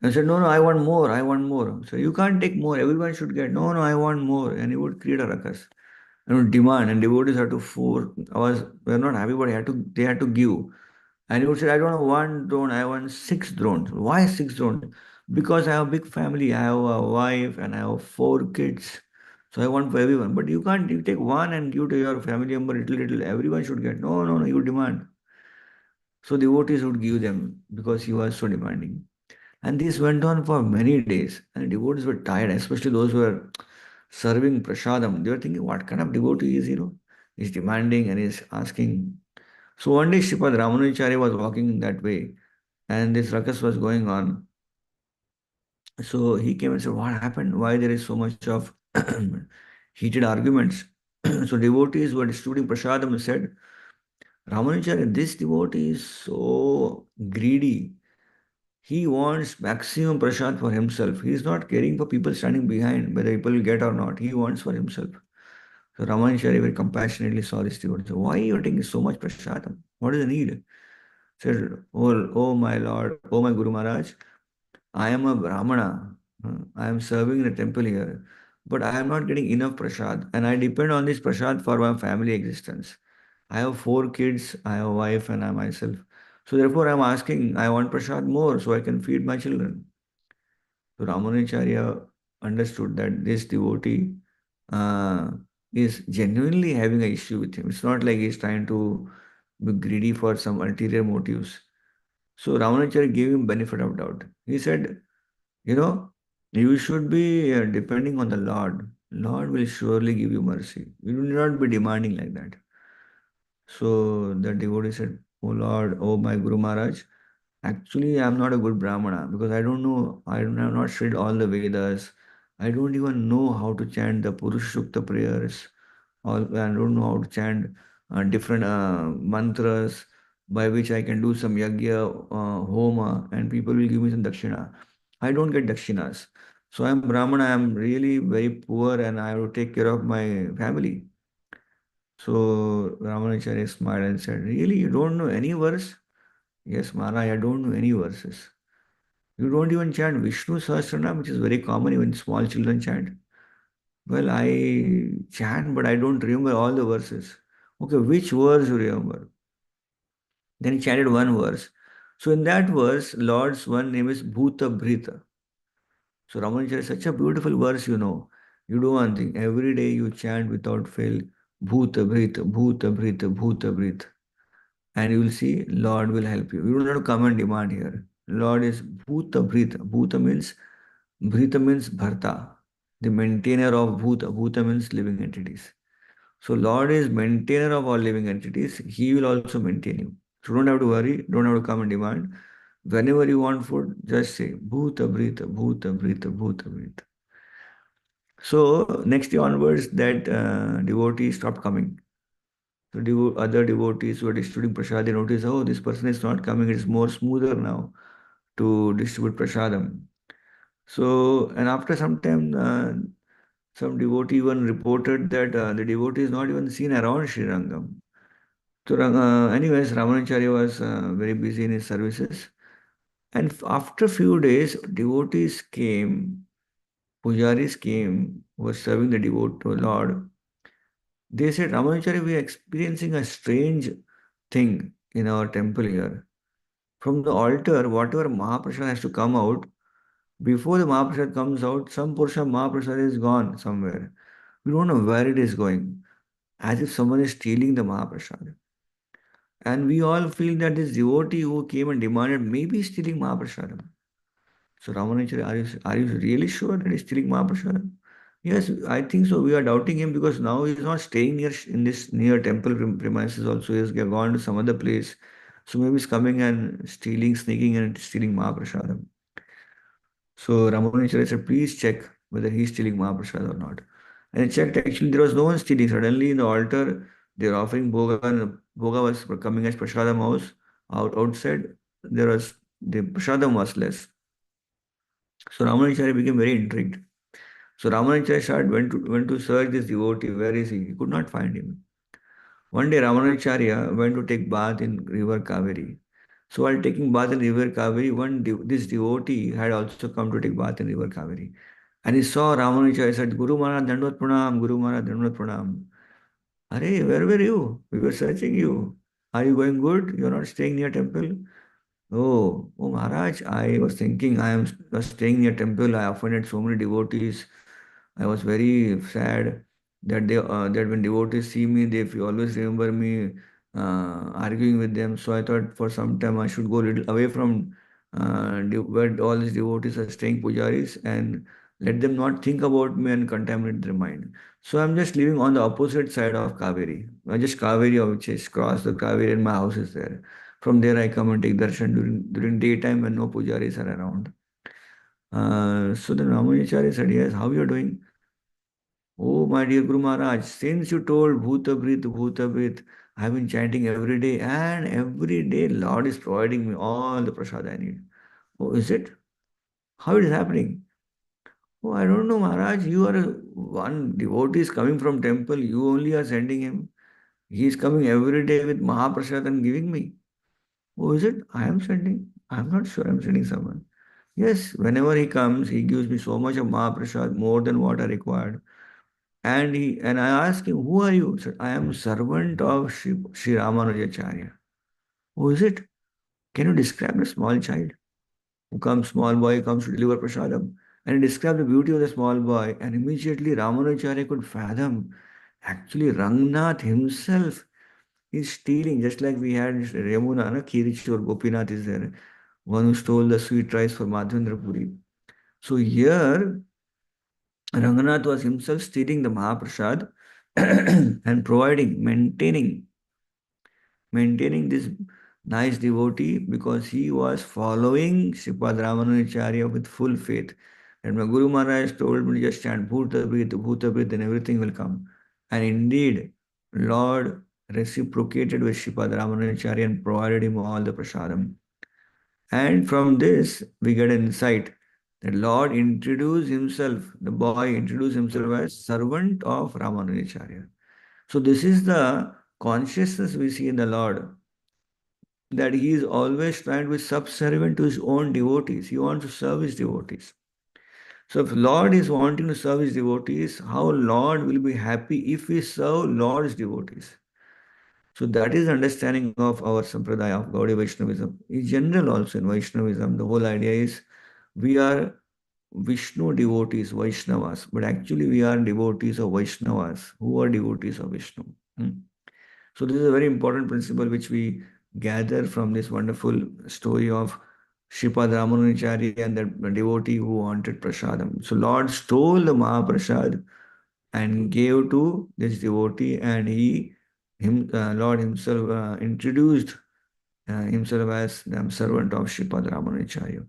And said, "No, no, I want more, I want more." So you can't take more, everyone should get. "No, no, I want more." And he would create a ruckus and would demand, and devotees had to force, were not happy, but they had to give. And he would say, "I don't want one drone, I want 6 drones." "Why 6 drones?" "Because I have a big family, I have a wife and I have 4 kids. So I want for everyone." "But you take one and give to your family member little, everyone should get." "No, no, no, you demand." So devotees would give them because he was so demanding. And this went on for many days. And devotees were tired, especially those who were serving prasadam. They were thinking, what kind of devotee is, he's demanding and he's asking. So one day Sripad Ramanujacharya was walking that way and this ruckus was going on. So he came and said, "What happened? Why there is so much of heated arguments?" So devotees who were distributing prasadam said, "Ramanujacharya, this devotee is so greedy. He wants maximum prasad for himself. He is not caring for people standing behind, whether people will get or not. He wants for himself." So Ramanujacharya very compassionately saw this devotee. So, "Why are you taking so much prasadam? What is the need?" Said, oh my Lord, oh my Guru Maharaj, I am a Brahmana. I am serving in a temple here, but I am not getting enough prasad, and I depend on this prasad for my family existence. I have 4 kids, I have a wife, and I myself. So therefore, I am asking, I want prasad more so I can feed my children. So Ramanujacharya understood that this devotee uh, is genuinely having an issue with him. It's not like he's trying to be greedy for some ulterior motives. So Ramanacharya gave him benefit of doubt. He said, you should be depending on the Lord. Lord will surely give you mercy. You do not be demanding like that. So the devotee said, Oh Lord, oh my Guru Maharaj, actually I am not a good Brahmana because I don't know, I have not studied all the Vedas. I don't even know how to chant the Purushukta prayers. I don't know how to chant different mantras by which I can do some yagya, homa, and people will give me some dakshina. I don't get dakshinas. So I'm Brahmana, I'm really very poor and I have to take care of my family. So Ramanacharya smiled and said, Really, you don't know any verse? Yes, Maharaj, I don't know any verses. You don't even chant Vishnu Sahasranam, which is very common, even small children chant. Well, I chant, but I don't remember all the verses. Okay, which verse you remember? Then he chanted one verse. So in that verse, Lord's one name is Bhuta Bhrita. So Ramanacharya is such a beautiful verse, You do one thing. Every day you chant without fail, Bhuta Bhrita, Bhuta Bhrita, Bhuta Bhrita. And you will see Lord will help you. You don't have to come and demand here. Lord is Bhuta Bhrita. Bhrita means Bharta, the maintainer of Bhuta. Bhuta means living entities. So Lord is maintainer of all living entities. He will also maintain you. So don't have to worry. Don't have to come and demand. Whenever you want food, just say Bhuta Bhrita, Bhuta Bhrita, Bhuta Bhrita. So next day onwards, that devotee stopped coming. So other devotees who are distributing prasad, they notice, oh, this person is not coming. It is more smoother now to distribute prasadam. So, and after some time, some devotee even reported that the devotee is not even seen around Srirangam. So, anyways, Ramanacharya was very busy in his services. And after a few days, devotees came, pujaris came, who were serving the devotee Lord. They said, Ramanacharya, we are experiencing a strange thing in our temple here. From the altar, whatever Mahaprasad has to come out, before the Mahaprasad comes out, some portion of Mahaprasad is gone somewhere. We don't know where it is going, as if someone is stealing the Mahaprasad. And we all feel that this devotee who came and demanded may be stealing Mahaprasad. So Ramanacharya, are you really sure that he's stealing Mahaprasad? Yes, I think so. We are doubting him because now he's not staying in this near temple premises also. He's gone to some other place. So maybe he's coming and sneaking and stealing Mahaprasad. So Ramanacharya said, please check whether he's stealing Mahaprasad or not. And I checked, actually, there was no one stealing. Suddenly in the altar, they were offering Bhoga, and Bhoga was coming as Prasadam house. Outside, the Prasadam was less. So Ramanacharya became very intrigued. So Ramanacharya went to search this devotee. Where is he? He could not find him. One day Ramanacharya went to take bath in river Kaveri. So while taking bath in river Kaveri, this devotee had also come to take bath in river Kaveri. And he saw Ramanacharya, said, Guru Maharaj Dandvat Pranam, Guru Maharaj Dandvat Pranam. Arey, where were you? We were searching you. Are you going good? You are not staying near temple? Oh Maharaj, I was thinking was staying near temple. I offended so many devotees. I was very sad that when devotees see me, they always remember me arguing with them. So I thought for some time I should go a little away from where all these devotees are staying, pujaris, and let them not think about me and contaminate their mind. So I'm just living on the opposite side of Kaveri. Just Kaveri, which is cross the Kaveri, and my house is there. From there, I come and take darshan during daytime when no pujaris are around. So then Ramanacharya said, Yes, how you are doing? Oh, my dear Guru Maharaj, since you told Bhuta Brit, I have been chanting every day, and every day Lord is providing me all the prasad I need. Oh, is it? How it is happening? Oh, I don't know, Maharaj. You are one devotee is coming from temple. You only are sending him. He is coming every day with Mahaprasad and giving me. Oh, is it? I am sending. I am not sure I am sending someone. Yes, whenever he comes, he gives me so much of Mahaprasad, more than what I required. And I asked him, Who are you? He said, I am servant of Sri Ramanujacharya. Who is it? Can you describe the small child small boy comes to deliver prasadam? And he described the beauty of the small boy, and immediately Ramanujacharya could fathom actually Rangnath himself He's stealing, just like we had Yamuna, na? Kirichur Gopinath is there, one who stole the sweet rice for Madhavendra Puri. So here, Ranganath was himself stealing the Mahaprasad and maintaining this nice devotee because he was following Sripad Ramanujacharya with full faith. And my Guru Maharaj told me just chant Bhutabrit, and everything will come. And indeed, Lord reciprocated with Sripad Ramanujacharya and provided him all the prasadam. And from this, we get an insight that Lord introduced himself, the boy introduced himself as servant of Ramanujacharya. So this is the consciousness we see in the Lord, that he is always trying to be subservient to his own devotees. He wants to serve his devotees. So if Lord is wanting to serve his devotees, how Lord will be happy if we serve Lord's devotees? So that is understanding of our Sampradaya of Gaudiya Vaishnavism. In general also in Vaishnavism, the whole idea is we are Vishnu devotees, Vaishnavas, but actually we are devotees of Vaishnavas who are devotees of Vishnu. So this is a very important principle which we gather from this wonderful story of Sripad Ramanujacharya and the devotee who wanted prasadam. So Lord stole the Mahaprasad and gave to this devotee, and Lord himself introduced himself as the servant of Sripad Ramanujacharya.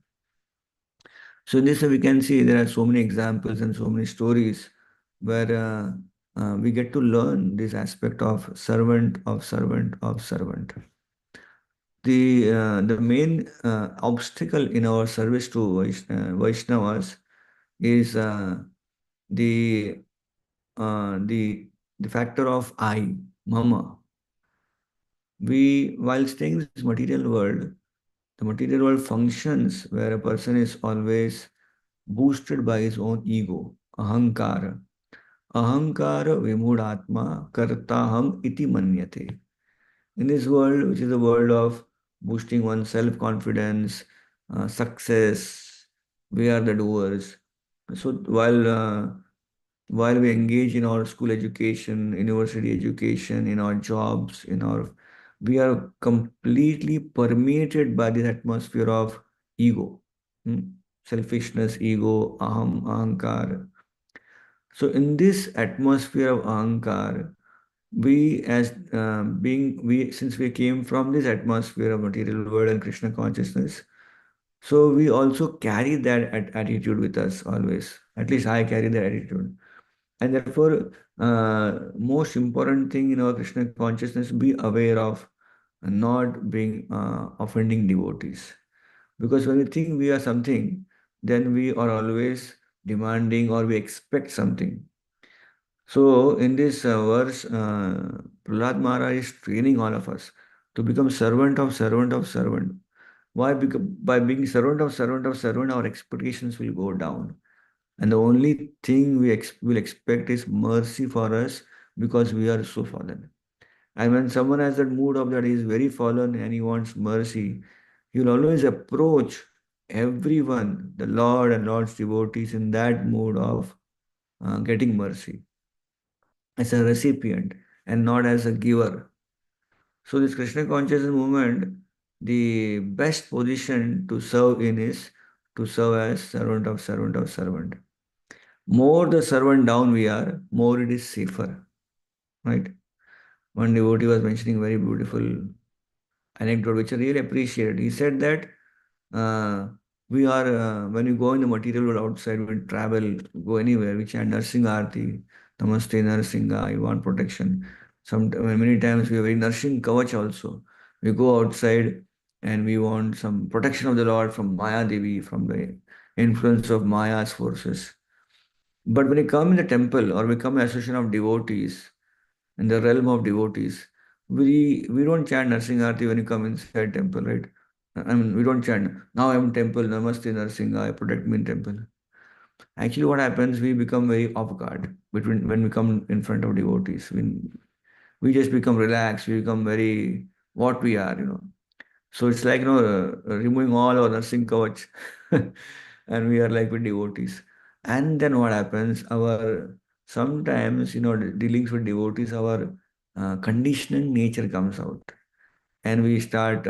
So in this we can see there are so many examples and so many stories where we get to learn this aspect of servant of servant of servant. The main obstacle in our service to Vaishnavas is the the factor of I, mama. While staying in this material world, the material world functions where a person is always boosted by his own ego, ahankara. Ahankara vimudhatma kartaham iti manyate. In this world, which is a world of boosting one's self-confidence, success, we are the doers. So while we engage in our school education, university education, in our jobs, we are completely permeated by this atmosphere of ego, selfishness, ego, ahankar. So in this atmosphere of ahankar, we as since we came from this atmosphere of material world and Krishna consciousness, so we also carry that attitude with us always. At least I carry that attitude. And therefore, most important thing in our Krishna consciousness, be aware of not being offending devotees. Because when we think we are something, then we are always demanding or we expect something. So in this verse, Prahlad Maharaj is training all of us to become servant of servant of servant. Why? Because by being servant of servant of servant, our expectations will go down. And the only thing we will expect is mercy for us because we are so fallen. And when someone has that mood of that he is very fallen and he wants mercy, he will always approach everyone, the Lord and Lord's devotees, in that mood of getting mercy as a recipient and not as a giver. So this Krishna consciousness movement, the best position to serve in is to serve as servant of servant of servant. More the servant down we are, more it is safer. Right? One devotee was mentioning very beautiful anecdote which I really appreciated. He said that when you go in the material world outside, we travel, go anywhere, we chant Narsingha Arti, Namaste Narsingha, I want protection. Many times we are very Narsingh Kavach also. We go outside and we want some protection of the Lord from Maya Devi, from the influence of Maya's forces. But when you come in the temple or we come in association of devotees, in the realm of devotees, we don't chant Narsingarti when you come inside temple, right? I mean, we don't chant, now I am in temple, Namaste Narsinga, protect me in temple. Actually, what happens, we become very off guard when we come in front of devotees. We just become relaxed, we become very what we are. So it's like, removing all our nursing kavach and we are like with devotees. And then what happens, sometimes, dealings with devotees, our conditioning nature comes out, and we start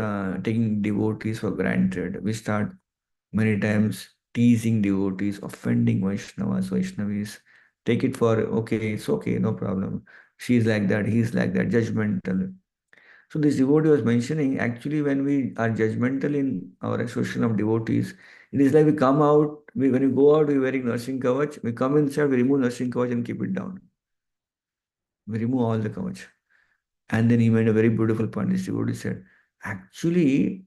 taking devotees for granted. We start many times teasing devotees, offending Vaishnavas, Vaishnavis. Take it for okay, it's okay, no problem. She's like that, he's like that, judgmental. So this devotee was mentioning actually when we are judgmental in our association of devotees, it is like we come out, when we go out, we're wearing nursing kavach, we come inside, we remove nursing kavach and keep it down. We remove all the kavach. And then he made a very beautiful point. This devotee said, actually,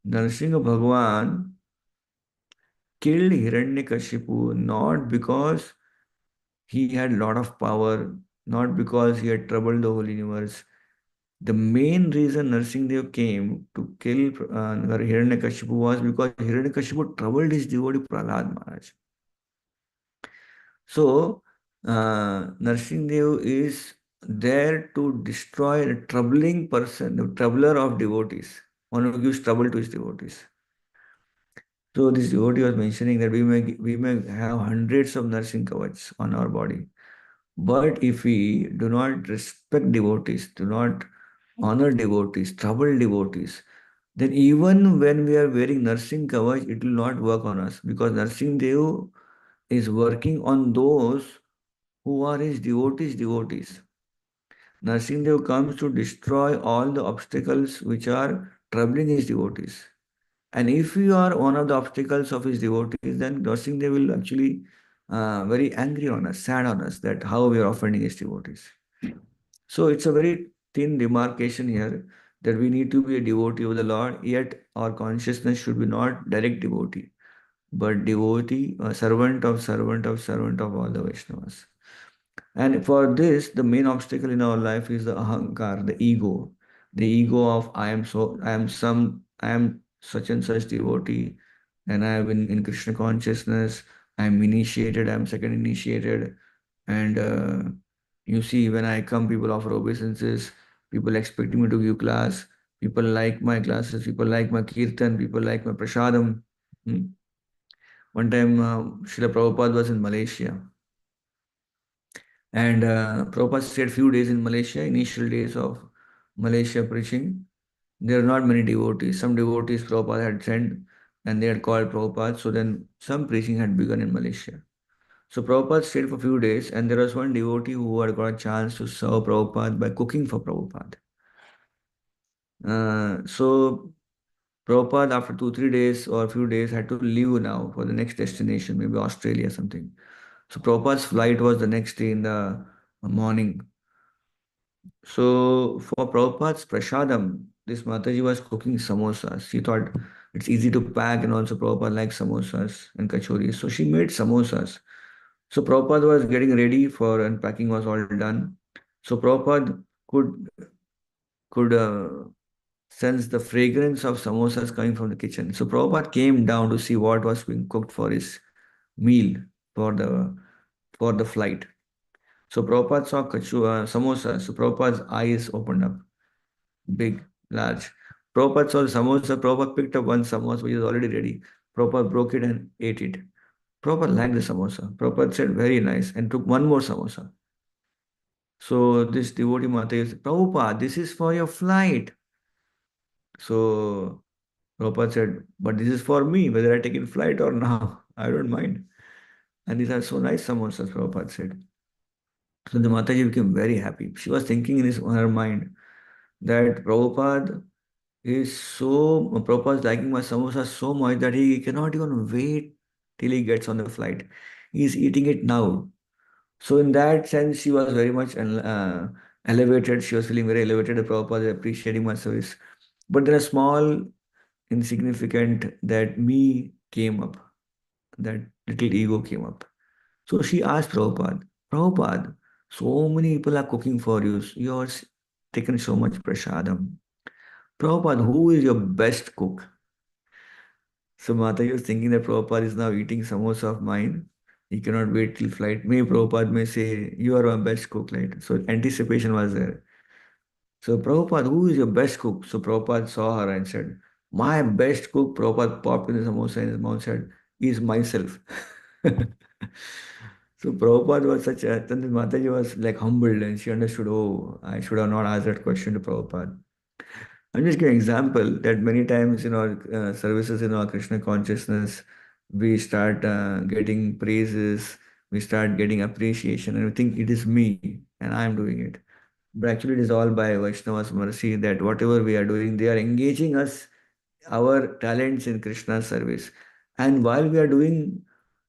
Narasimha Bhagavan killed Hiranyakashipu not because he had a lot of power, not because he had troubled the whole universe. The main reason Narasimhadev came to kill Hiranyakashipu was because Hiranyakashipu troubled his devotee Prahlad Maharaj. So, Narasimhadev is there to destroy a troubling person, the troubler of devotees, one who gives trouble to his devotees. So this devotee was mentioning that we may have hundreds of nursing kavachs on our body, but if we do not respect devotees, do not honor devotees, trouble devotees, then even when we are wearing nursing kavach, it will not work on us because nursing dev is working on those who are his devotees. Nursing dev comes to destroy all the obstacles which are troubling his devotees. And if you are one of the obstacles of his devotees, then nursing dev will actually very angry on us, sad on us that how we are offending his devotees. So it's a very thin demarcation here that we need to be a devotee of the Lord, yet our consciousness should be not direct devotee, but devotee, servant of all the Vaishnavas. And for this, the main obstacle in our life is the ahankar, the ego of I am such and such devotee, and I have been in Krishna consciousness. I am initiated. I am second initiated, and you see, when I come, people offer obeisances. People expect me to give class. People like my classes. People like my kirtan. People like my prasadam. Hmm. One time, Srila Prabhupada was in Malaysia. And Prabhupada stayed few days in Malaysia, initial days of Malaysia preaching. There are not many devotees. Some devotees Prabhupada had sent and they had called Prabhupada. So then some preaching had begun in Malaysia. So Prabhupada stayed for a few days and there was one devotee who had got a chance to serve Prabhupada by cooking for Prabhupada. So Prabhupada after 2-3 days or a few days had to leave now for the next destination, maybe Australia or something. So Prabhupada's flight was the next day in the morning. So for Prabhupada's prasadam, this Mataji was cooking samosas. She thought it's easy to pack and also Prabhupada likes samosas and kachoris. So she made samosas. So Prabhupada was getting ready for unpacking was all done. So Prabhupada could sense the fragrance of samosas coming from the kitchen. So Prabhupada came down to see what was being cooked for his meal for the flight. So Prabhupada saw samosa. So Prabhupada's eyes opened up, big, large. Prabhupada saw the samosa. Prabhupada picked up one samosa which was already ready. Prabhupada broke it and ate it. Prabhupada liked the samosa. Prabhupada said, very nice, and took one more samosa. So this devotee Mata said, Prabhupada, this is for your flight. So Prabhupada said, but this is for me, whether I take in flight or now. I don't mind. And these are so nice samosas, Prabhupada said. So the Mataji became very happy. She was thinking in her mind that Prabhupada is liking my samosa so much that he cannot even wait till he gets on the flight. He's eating it now. So in that sense, she was very much elevated. She was feeling very elevated. The Prabhupada is appreciating my service. But there are small, insignificant that me came up. That little ego came up. So she asked Prabhupada, so many people are cooking for you. You are taken so much prasadam. Prabhupada, who is your best cook? So Mataji was thinking that Prabhupada is now eating samosa of mine. He cannot wait till flight. May Prabhupada may say, you are my best cook, right? So anticipation was there. So Prabhupada, who is your best cook? So Prabhupada saw her and said, my best cook, Prabhupada popped in the samosa in his mouth and said, is myself. So Prabhupada was such a, then Mataji was like humbled and she understood, oh, I should have not asked that question to Prabhupada. I'm just giving an example that many times in our services in our Krishna consciousness, we start getting praises, we start getting appreciation, and we think it is me and I'm doing it. But actually, it is all by Vaishnava's mercy that whatever we are doing, they are engaging us, our talents in Krishna's service. And while we are doing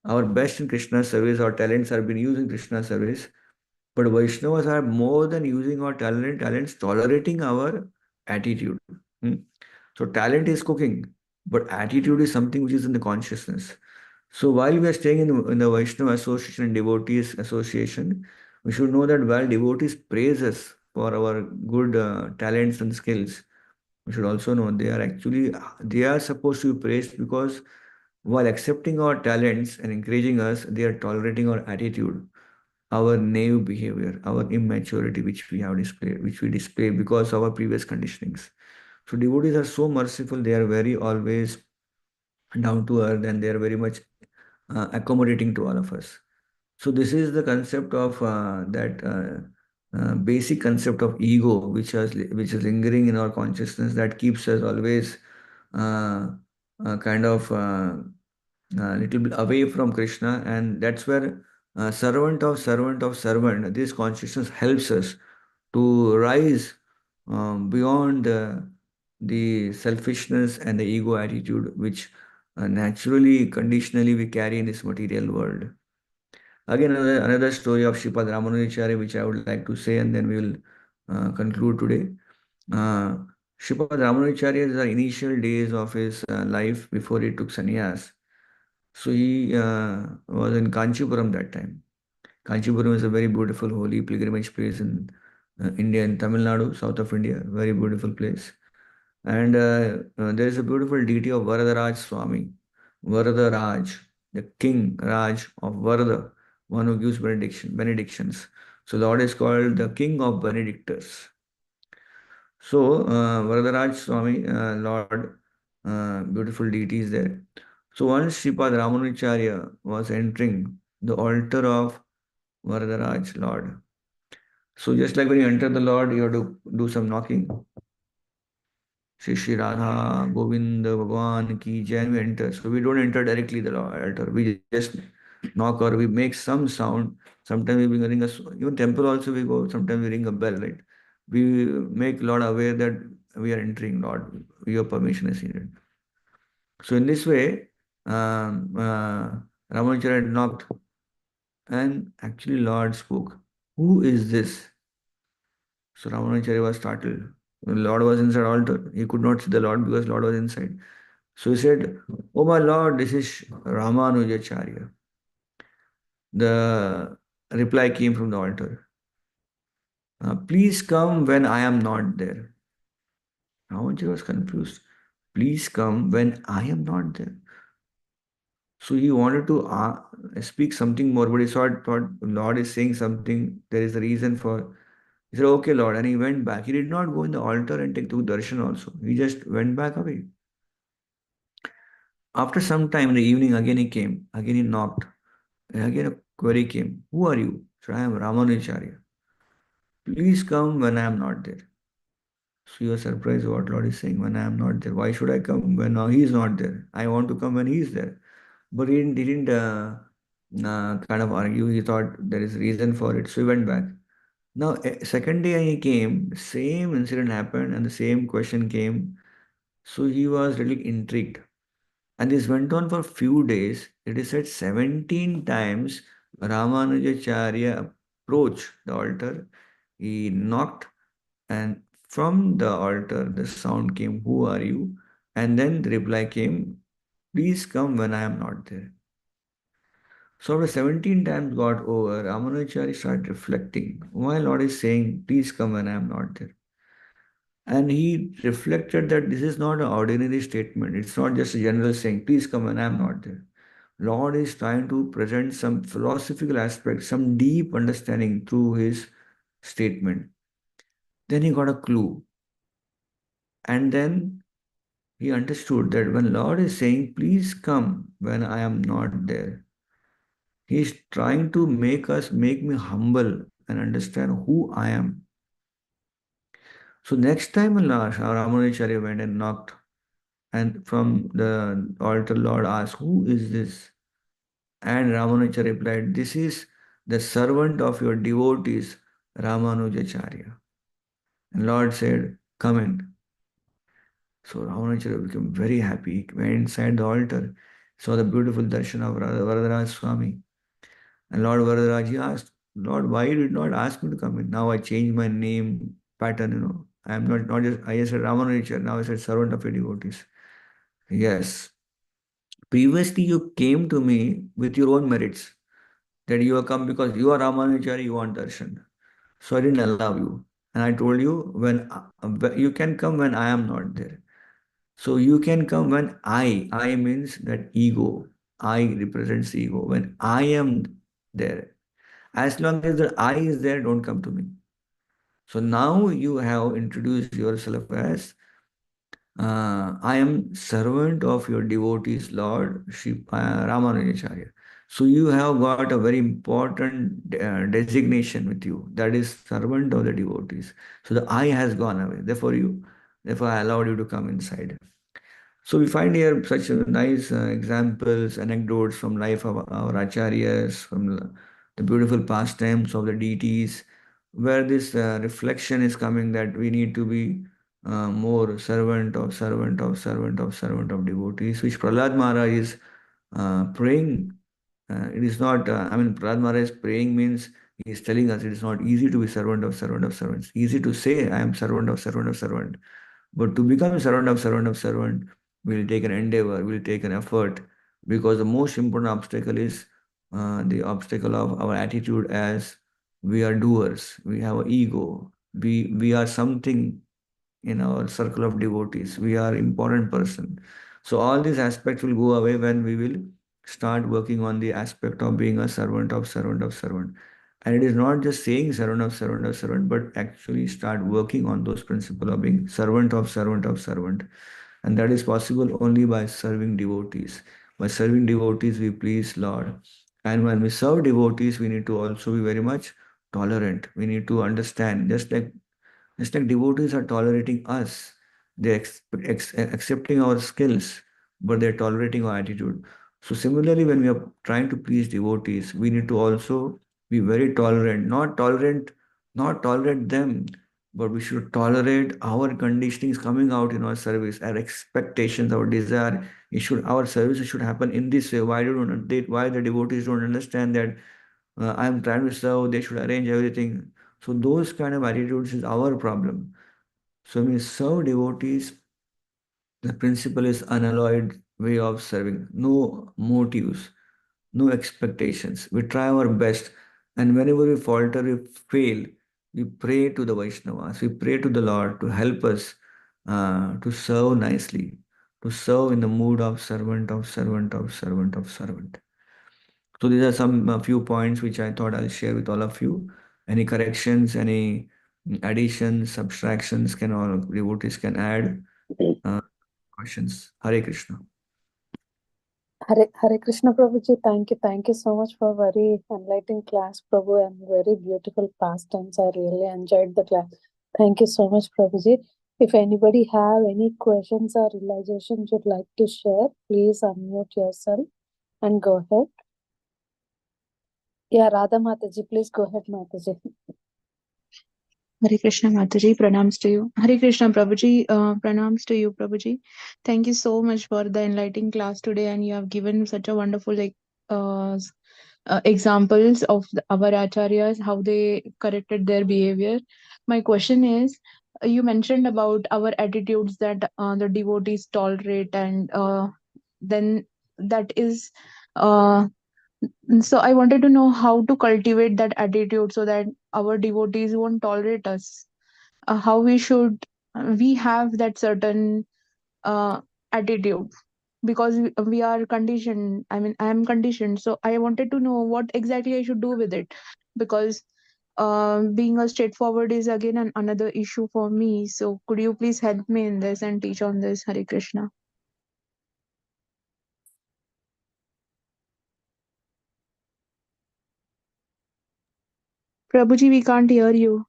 our best in Krishna's service, our talents are being used in Krishna's service. But Vaishnavas are more than using our talents, tolerating our attitude. Hmm? So talent is cooking, but attitude is something which is in the consciousness. So while we are staying in the Vaishnava Association and Devotees Association, we should know that while devotees praise us for our good talents and skills, we should also know they are supposed to be praised because while accepting our talents and encouraging us, they are tolerating our attitude, our naive behavior, our immaturity, which we display because of our previous conditionings. So devotees are so merciful; they are very always down to earth, and they are very much accommodating to all of us. So this is the concept of that basic concept of ego, which is lingering in our consciousness that keeps us always kind of little bit away from Krishna, and that's where servant. This consciousness helps us to rise beyond the selfishness and the ego attitude, which naturally, conditionally we carry in this material world. Again, another story of Sripad Ramanujacharya, which I would like to say, and then we will conclude today. Uh, Sripad Ramanujacharya is the initial days of his life before he took sannyas. So he was in Kanchipuram that time. Kanchipuram is a very beautiful holy pilgrimage place in India, in Tamil Nadu, south of India. Very beautiful place. And there is a beautiful deity of Varadaraj Swami. Varadaraj, the king Raj of Varada, one who gives benedictions. So Lord is called the king of benedictors. So Varadaraj Swami, Lord, beautiful deity is there. So once Sripad Ramanujacharya was entering the altar of Varadaraj Lord. So just like when you enter the Lord, you have to do some knocking. Shri Radha, Govinda, Bhagwan ki Jai, we enter. So we don't enter directly the altar. We just knock or we make some sound. Sometimes we ring even temple also we go, sometimes we ring a bell, right? We make Lord aware that we are entering, Lord. Your permission is needed. So in this way, Ramanujacharya knocked and actually Lord spoke. Who is this? So Ramanujacharya was startled. The Lord was inside altar. He could not see the Lord because Lord was inside. So he said, "Oh my Lord, this is Ramanujacharya." The reply came from the altar. Please come when I am not there. Ramanujacharya was confused. Please come when I am not there. So he wanted to speak something more, but he thought Lord is saying something. There is a reason for. He said, "Okay, Lord," and he went back. He did not go in the altar and take the darshan also. He just went back away. After some time in the evening, again he came. Again he knocked. And again a query came. Who are you? So I am Ramanujacharya. Please come when I am not there. So you are surprised what Lord is saying when I am not there. Why should I come when he is not there? I want to come when he is there. But he didn't kind of argue. He thought there is reason for it. So he went back. Now, second day he came, same incident happened and the same question came. So he was really intrigued. And this went on for few days. It is said 17 times Ramanujacharya approached the altar. He knocked, and from the altar the sound came, "Who are you?" And then the reply came, "Please come when I am not there." So after 17 times got over, Ramanujacharya started reflecting. Why Lord is saying, "Please come when I am not there." And he reflected that this is not an ordinary statement. It's not just a general saying, "Please come when I am not there." Lord is trying to present some philosophical aspect, some deep understanding through his statement. Then he got a clue. And then he understood that when Lord is saying, "Please come when I am not there," He's trying to make me humble and understand who I am. So next time Ramanujacharya went and knocked, and from the altar Lord asked, who is this? And Ramanujacharya replied, this is the servant of your devotees, Ramanujacharya. And Lord said, come in. So Ramanujacharya became very happy. He went inside the altar, saw the beautiful darshan of Varadaraj Swami. And Lord Varadaraj asked, Lord, why you did not ask me to come in? Now I changed my name pattern, I am not just, I just said Ramanujacharya, now I said servant of your devotees. Yes. Previously you came to me with your own merits, that you have come because you are Ramanujacharya, you want darshan. So I didn't allow you. And I told you, when you can come when I am not there. So you can come when I means that ego. I represents ego. When I am there. As long as the I is there, don't come to me. So now you have introduced yourself as I am servant of your devotees, Lord Ramanujacharya. So you have got a very important designation with you. That is servant of the devotees. So the I has gone away. Therefore I allowed you to come inside. So we find here such nice examples, anecdotes from life of our acharyas, from the beautiful pastimes of the deities, where this reflection is coming that we need to be more servant of devotees, which Prahlad Maharaj is praying. It is not, Prahlad Maharaj praying means he is telling us it is not easy to be servant of servants. Easy to say, I am servant of servant. But to become servant of servant will take an endeavor, will take an effort, because the most important obstacle is the obstacle of our attitude as we are doers, we have an ego, we are something in our circle of devotees, we are important person. So all these aspects will go away when we will start working on the aspect of being a servant of servant. And it is not just saying servant, but actually start working on those principles of being servant of servant. And that is possible only by serving devotees. By serving devotees, we please Lord. And when we serve devotees, we need to also be very much tolerant. We need to understand, just like devotees are tolerating us, they're accepting our skills, but they're tolerating our attitude. So similarly, when we are trying to please devotees, we need to also be very tolerant, not tolerate them, but we should tolerate our conditionings coming out in our service, our expectations, our desire. Our service should happen in this way. Why the devotees don't understand that I'm trying to serve, they should arrange everything. So those kind of attitudes is our problem. So when we serve devotees, the principle is unalloyed way of serving. No motives, no expectations. We try our best. And whenever we falter, we fail, we pray to the Vaishnavas, we pray to the Lord to help us to serve nicely, to serve in the mood of servant. So these are some few points which I thought I'll share with all of you. Any corrections, any additions, subtractions can all devotees can add. Questions. Hare Krishna. Hare Krishna Prabhuji, thank you so much for very enlightening class, Prabhu, and very beautiful pastimes. I really enjoyed the class. Thank you so much, Prabhuji. If anybody have any questions or realizations you'd like to share, please unmute yourself and go ahead. Yeah, Radha Mataji, please go ahead, Mataji. Hare Krishna Mataji, pranams to you. Hare Krishna Prabhuji, pranams to you, Prabhuji. Thank you so much for the enlightening class today, and you have given such a wonderful examples of our acharyas, how they corrected their behavior. My question is, you mentioned about our attitudes that the devotees tolerate, and then that is. So I wanted to know how to cultivate that attitude so that our devotees won't tolerate us. How we have that certain uh, attitude, because we are conditioned. I am conditioned, so I wanted to know what exactly I should do with it, because being a straightforward is again another issue for me. So could you please help me in this and teach on this? Hare Krishna. Prabhuji, we can't hear you.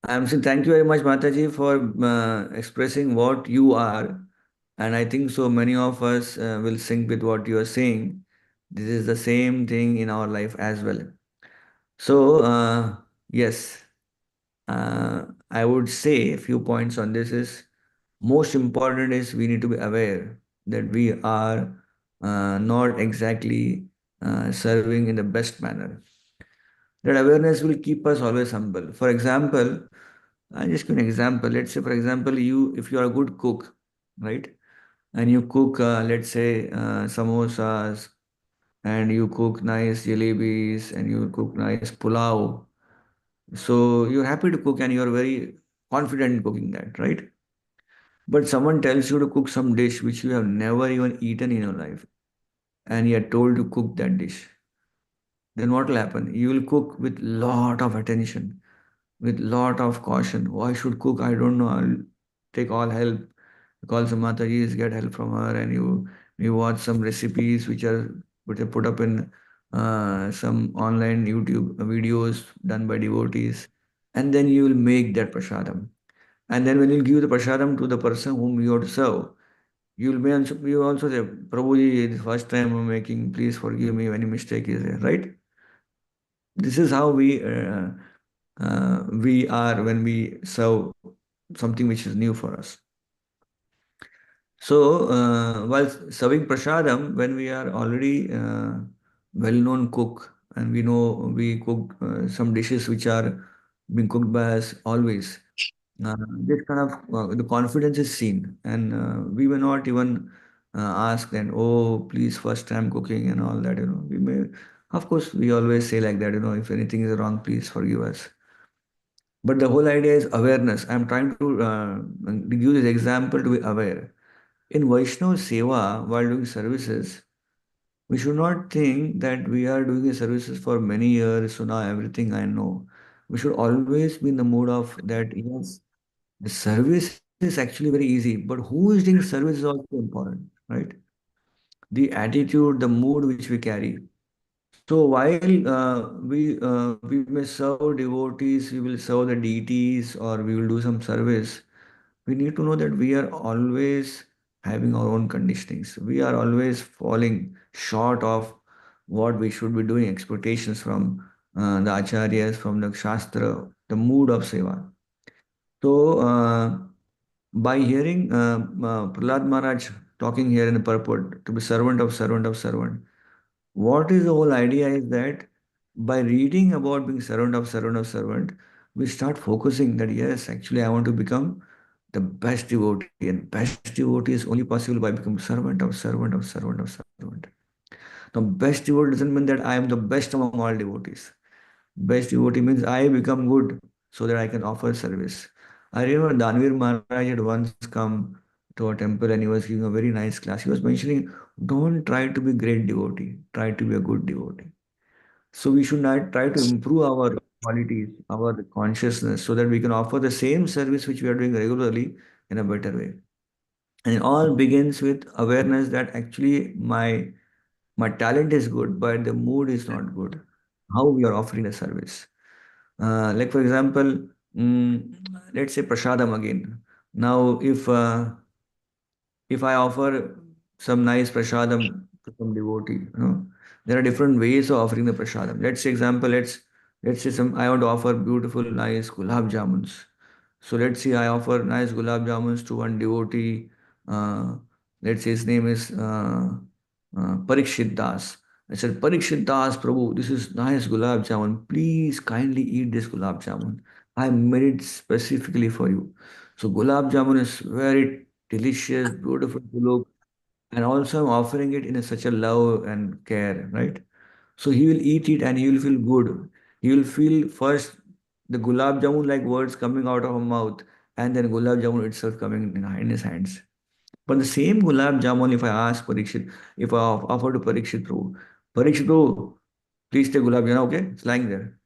I'm saying thank you very much, Mataji, for expressing what you are. And I think so many of us will sync with what you are saying. This is the same thing in our life as well. So, yes, I would say a few points on this is most important is we need to be aware that we are not exactly serving in the best manner. That awareness will keep us always humble. For example, I just give an example. Let's say, for example, if you are a good cook, right, and you cook, let's say, samosas, and you cook nice jalebis, and you cook nice pulao. So you're happy to cook, and you're very confident in cooking that, right? But someone tells you to cook some dish which you have never even eaten in your life, and you're told to cook that dish. Then what will happen? You will cook with lot of attention, with lot of caution. Why should cook? I don't know. I'll take all help. Call some Matajis, get help from her, and you watch some recipes which are put up in some online YouTube videos done by devotees, and then you will make that prasadam. And then when you give the prasadam to the person whom you have to serve, you also say, Prabhuji, this first time I'm making, please forgive me if any mistake is there, right? This is how we are when we serve something which is new for us. So, while serving prasadam, when we are already well-known cook and we know we cook some dishes which are being cooked by us always, this kind of the confidence is seen, and we may not even ask then, oh, please, first time cooking and all that. We may, of course, we always say like that. If anything is wrong, please forgive us. But the whole idea is awareness. I'm trying to give this example to be aware. In Vaishnava Seva, while doing services, we should not think that we are doing the services for many years, so now everything I know. We should always be in the mood of that, yes, the service is actually very easy, but who is doing the service is also important, right? The attitude, the mood which we carry. So while we may serve devotees, we will serve the deities, or we will do some service, we need to know that we are always having our own conditionings. We are always falling short of what we should be doing, expectations from the acharyas, from the shastra, the mood of seva. So, by hearing Prahlad Maharaj talking here in the purport to be servant of servant, what is the whole idea is that by reading about being servant of servant, we start focusing that yes, actually, I want to become the best devotee, and best devotee is only possible by becoming servant of servant of servant of servant. Now, best devotee doesn't mean that I am the best among all devotees. Best devotee means I become good so that I can offer service. I remember Danvir Maharaj had once come to a temple and he was giving a very nice class. He was mentioning, don't try to be great devotee, try to be a good devotee. So we should not try to improve our qualities, our consciousness, so that we can offer the same service which we are doing regularly in a better way. And it all begins with awareness that actually my talent is good, but the mood is not good. How we are offering the service. Like for example, let's say prasadam again. Now, if I offer some nice prasadam to some devotee, there are different ways of offering the prasadam. Let's say example, let's say some I want to offer beautiful, nice gulab jamuns. So let's say I offer nice gulab jamuns to one devotee. Uh, let's say his name is Parikshit Das. I said, Parikshit Das, Prabhu, this is nice gulab jamun. Please kindly eat this gulab jamun. I made it specifically for you. So gulab jamun is very delicious, beautiful to look, and also I'm offering it in such a love and care, right? So he will eat it and he will feel good. He will feel first the gulab jamun like words coming out of her mouth, and then gulab jamun itself coming in his hands. But the same gulab jamun, if I ask Parikshit, if I offer to Parikshit Prabhu, please take gulab jamun, okay? It's lying there.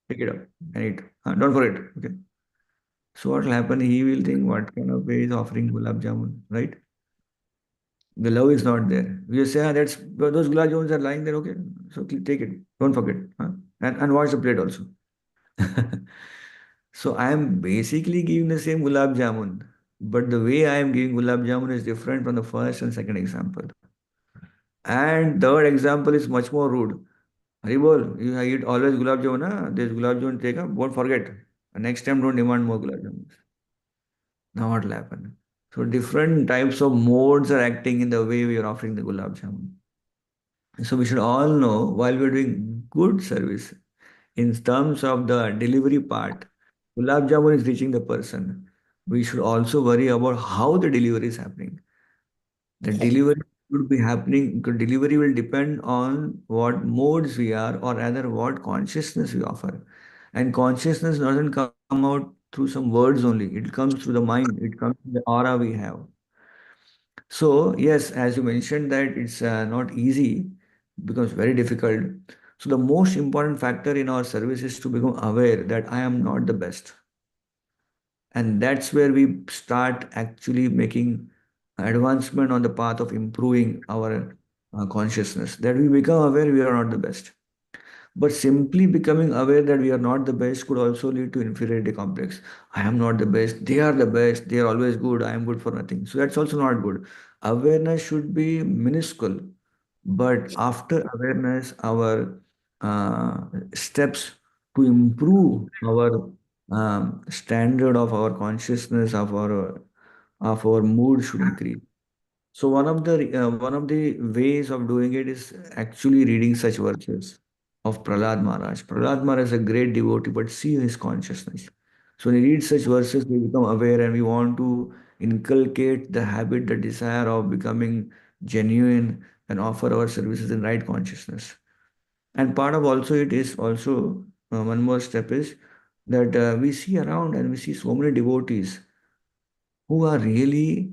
Pick it up and eat. Don't forget, okay? So what will happen? He will think, what kind of way is offering gulab jamun, right? The love is not there. We just say, that's those gulab jamuns are lying there. Okay, so take it. Don't forget, huh? And wash the plate also. So I am basically giving the same gulab jamun, but the way I am giving gulab jamun is different from the first and second example. And third example is much more rude. Haribol, you eat always gulab jamun, huh? This gulab jamun take up, don't forget. Next time don't demand more gulab jamun. Now what will happen? So different types of modes are acting in the way we are offering the gulab jamun. So we should all know while we're doing good service, in terms of the delivery part, gulab jamun is reaching the person. We should also worry about how the delivery is happening. The delivery should be happening, the delivery will depend on what modes we are, or rather what consciousness we offer. And consciousness doesn't come out through some words only, it comes through the mind, it comes from the aura we have. So, yes, as you mentioned, that it's not easy, becomes very difficult. So, the most important factor in our service is to become aware that I am not the best. And that's where we start actually making advancement on the path of improving our consciousness, that we become aware we are not the best. But simply becoming aware that we are not the best could also lead to inferiority complex. I am not the best, they are the best, they are always good, I am good for nothing. So that's also not good. Awareness should be minuscule, but after awareness, our uh, steps to improve our standard of our consciousness, of our mood should increase. So one of the ways of doing it is actually reading such verses of Prahlad Maharaj. Prahlad Maharaj is a great devotee, but see his consciousness. So when we read such verses, we become aware and we want to inculcate the habit, the desire of becoming genuine and offer our services in right consciousness. And part of also it is also one more step is that we see around and we see so many devotees who are really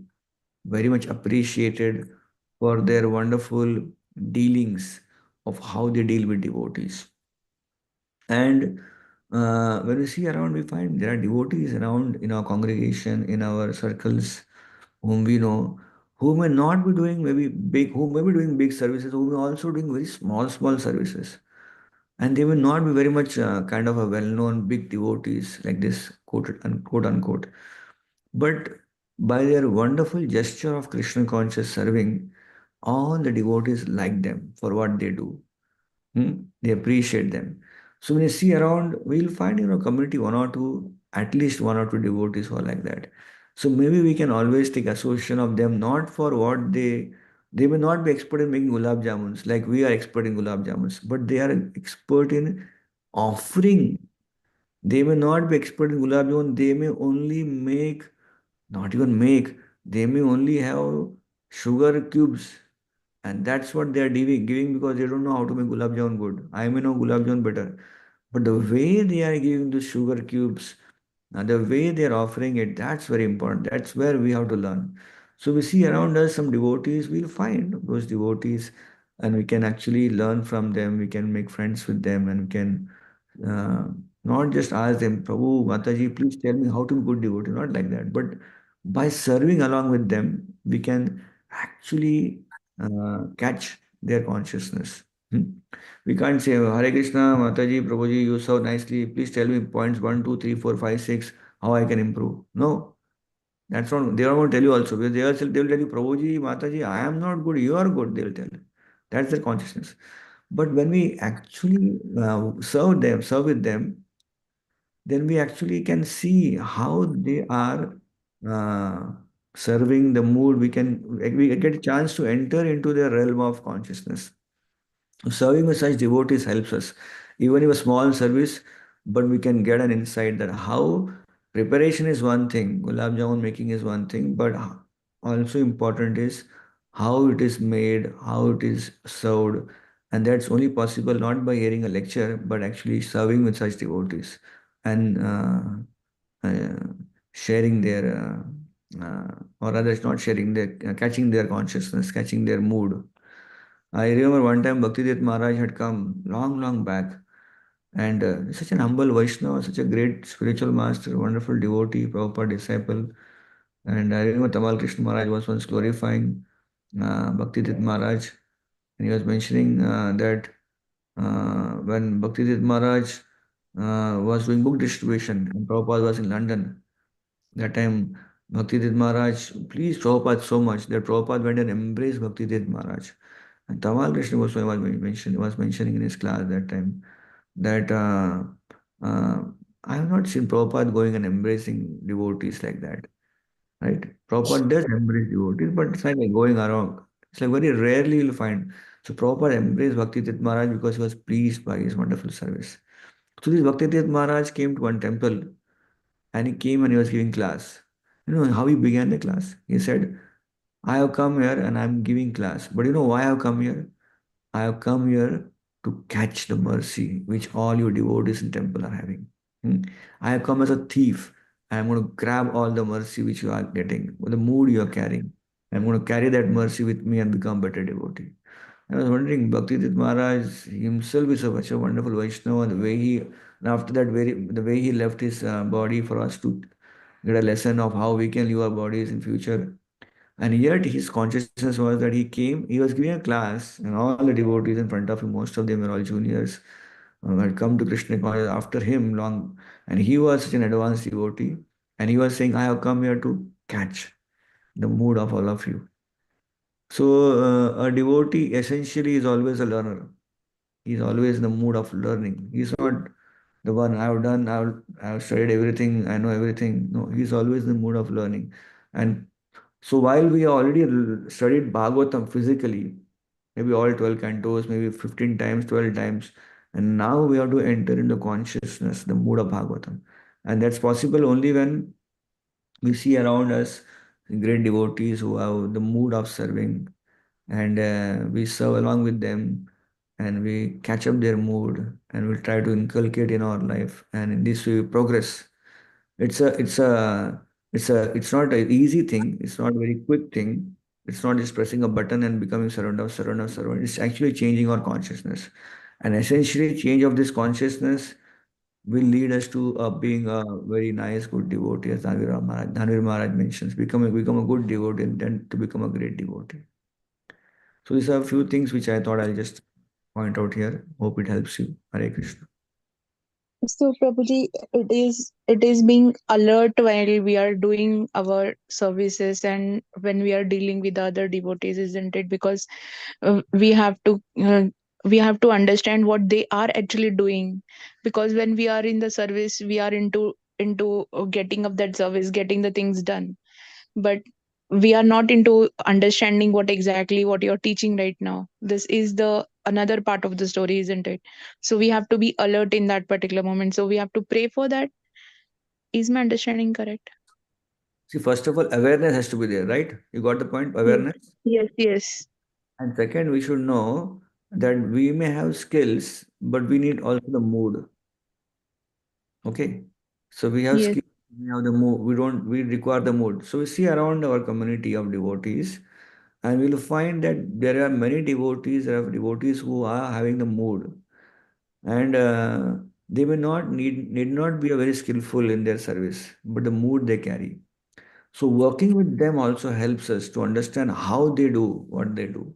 very much appreciated for their wonderful dealings of how they deal with devotees. And when we see around, we find there are devotees around in our congregation, in our circles, whom we know, who may not be doing maybe big, who may be doing big services, who may also doing very small services. And they will not be very much kind of a well-known big devotees like this, quote unquote. But by their wonderful gesture of Krishna conscious serving, all the devotees like them for what they do. They appreciate them. So when you see around, we'll find in our community one or two, at least one or two devotees who are like that. So maybe we can always take association of them, not for what they may not be expert in making gulab jamuns like we are expert in gulab jamuns, but they are expert in offering. They may not be expert in gulab jamun, they may only make, not even make, they may only have sugar cubes, and that's what they are giving because they don't know how to make gulab jamun good. I may know gulab jamun better. But the way they are giving the sugar cubes, the way they are offering it, that's very important. That's where we have to learn. So we see around us some devotees, we'll find those devotees and we can actually learn from them. We can make friends with them and we can uh, not just ask them, Prabhu, Mataji, please tell me how to be good devotee. Not like that. But by serving along with them, we can actually catch their consciousness. Hmm? We can't say, Hare Krishna, Mataji, Prabhuji, you serve nicely. Please tell me points 1, 2, 3, 4, 5, 6, how I can improve. No, that's not, they are going to tell you also. Because they will tell you, Prabhuji, Mataji, I am not good, you are good, they will tell you. That's their consciousness. But when we actually serve with them, then we actually can see how they are uh, serving the mood. We get a chance to enter into their realm of consciousness. Serving with such devotees helps us, even if a small service, but we can get an insight that how preparation is one thing, gulab jamun making is one thing, but also important is how it is made, how it is served, and that's only possible not by hearing a lecture, but actually serving with such devotees and uh, sharing their, or rather, not sharing their, catching their consciousness, catching their mood. I remember one time Bhaktivedanta Maharaj had come long back, and such an humble Vaishnava, such a great spiritual master, wonderful devotee, Prabhupada disciple. And I remember Tamal Krishna Maharaj was once glorifying Bhaktivedanta Maharaj, and he was mentioning that when Bhaktivedanta Maharaj was doing book distribution, and Prabhupada was in London, that time Bhaktivedanta Maharaj pleased Prabhupada so much that Prabhupada went and embraced Bhaktivedanta Maharaj. And Tamal Krishna Goswami was mentioning in his class that time that I have not seen Prabhupada going and embracing devotees like that. Right? Prabhupada does embrace devotees, but it's not like going around. It's like very rarely you'll find. So Prabhupada embraced Bhaktivedanta Maharaj because he was pleased by his wonderful service. So this Bhaktivedanta Maharaj came to one temple and he came and he was giving class. You know how he began the class? He said, I have come here and I'm giving class. But you know why I have come here? I have come here to catch the mercy which all your devotees in temple are having. I have come as a thief. I am going to grab all the mercy which you are getting, the mood you are carrying. I'm going to carry that mercy with me and become better devotee. I was wondering, Bhaktivedanta Maharaj himself is such a wonderful Vaishnava. The way he, and after that, the way he left his body for us to get a lesson of how we can live our bodies in future. And yet his consciousness was that he came, he was giving a class, and all the devotees in front of him, most of them were all juniors, had come to Krishna consciousness after him long, and he was such an advanced devotee, and he was saying, I have come here to catch the mood of all of you. So a devotee essentially is always a learner. He's always in the mood of learning. He's not the one I've studied everything, I know everything. No, he's always in the mood of learning. And so while we already studied Bhagavatam physically, maybe all 12 cantos, maybe 15 times, 12 times, and now we have to enter into consciousness, the mood of Bhagavatam. And that's possible only when we see around us great devotees who have the mood of serving, and we serve along with them, and we catch up their mood, and we try to inculcate in our life, and in this way we progress. It's not an easy thing. It's not a very quick thing. It's not just pressing a button and becoming servant. It's actually changing our consciousness. And essentially, change of this consciousness will lead us to being a very nice, good devotee, as Dhanvir Maharaj mentions. Become a good devotee and then to become a great devotee. So these are a few things which I thought I'll just point out here. Hope it helps you. Hare Krishna. So, Prabhuji, it is being alert while we are doing our services and when we are dealing with other devotees, isn't it? Because we have to understand what they are actually doing. Because when we are in the service, we are into getting up that service, getting the things done. But we are not into understanding what you're teaching right now. This is the another part of the story, isn't it? So we have to be alert in that particular moment, so we have to pray for that. Is my understanding correct? See, first of all, awareness has to be there, right? You got the point? Yes, Awareness. yes. And second, we should know that we may have skills, but we need also the mood. Okay. So we have Yes. skills, we have the mood. We require the mood. So we see around our community of devotees, and we'll find that there are many devotees, there are devotees who are having the mood. And they may not need not be a very skillful in their service, but the mood they carry. So working with them also helps us to understand how they do what they do.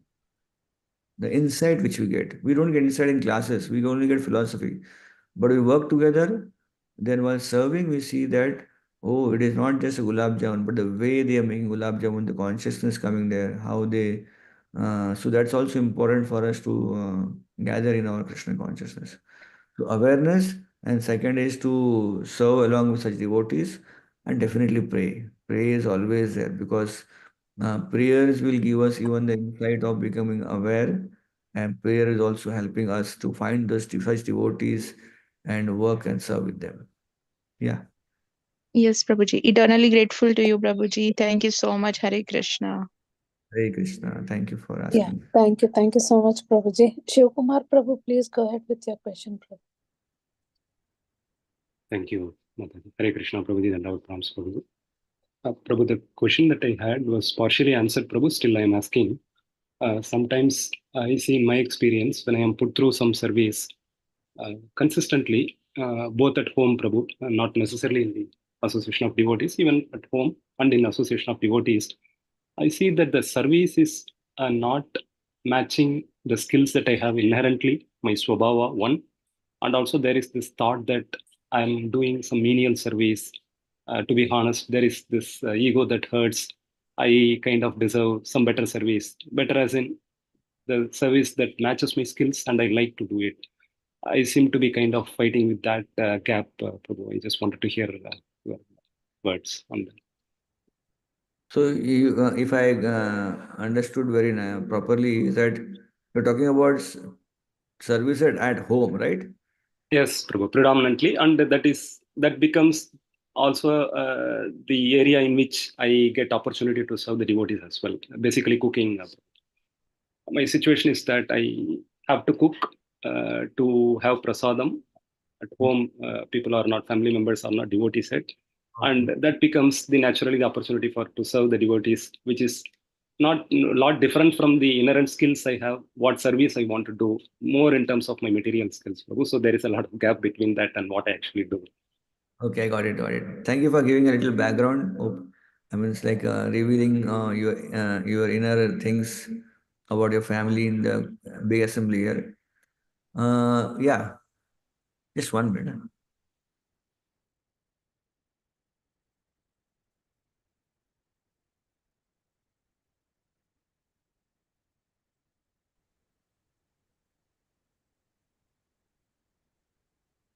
The insight which we get. We don't get insight in classes, we only get philosophy. But we work together, then while serving, we see that, oh, it is not just a gulab jamun, but the way they are making gulab jamun, the consciousness coming there, how they. So that's also important for us to gather in our Krishna consciousness. So awareness, and second is to serve along with such devotees, and definitely pray. Pray is always there because prayers will give us even the insight of becoming aware, and prayer is also helping us to find those such devotees and work and serve with them. Yeah. Yes, Prabhuji. Eternally grateful to you, Prabhuji. Thank you so much. Hare Krishna. Hare Krishna. Thank you for Yeah, asking. thank you. Thank you so much, Prabhuji. Shivkumar Prabhu, please go ahead with your question, Prabhu. Thank you, Mataji. Hare Krishna, Prabhuji, and our prompts, Prabhu. Prabhu, the question that I had was partially answered, Prabhu. Still, I am asking. Sometimes I see in my experience when I am put through some service consistently, both at home, Prabhu, not necessarily in the association of devotees, even at home and in association of devotees, I see that the service is not matching the skills that I have inherently, my swabhava, one. And also there is this thought that I'm doing some menial service. To be honest, there is this ego that hurts. I kind of deserve some better service, better as in the service that matches my skills, and I like to do it. I seem to be kind of fighting with that gap, Prabhu. I just wanted to hear your words on that. So, if I understood very properly, is that you're talking about service at home, right? Yes, Prabhu, predominantly, and that becomes also the area in which I get opportunity to serve the devotees as well. Basically, cooking. My situation is that I have to cook to have prasadam at home. People are not family members, are not devotees yet, and that becomes the opportunity for to serve the devotees, which is not a lot different from the inherent skills I have, what service I want to do, more in terms of my material skills. So there is a lot of gap between that and what I actually do. Okay, got it, got it. Thank you for giving a little background. I mean, it's like revealing your inner things about your family in the big assembly here. Yeah, just 1 minute.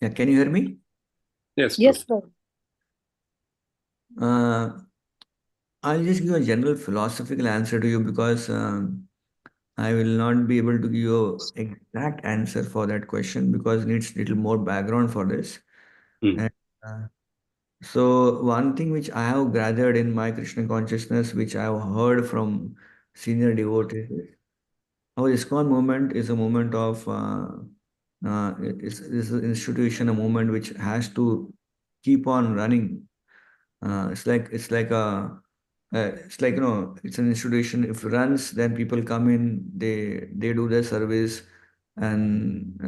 Yeah, can you hear me? Yes, Yes, sir. I'll just give a general philosophical answer to you because I will not be able to give you exact answer for that question because it needs little more background for this. And, so one thing which I have gathered in my Krishna consciousness, which I have heard from senior devotees, is our ISKCON movement is a movement of it's an institution, a movement which has to keep on running. It's like it's an institution. If it runs, then people come in, they do their service, and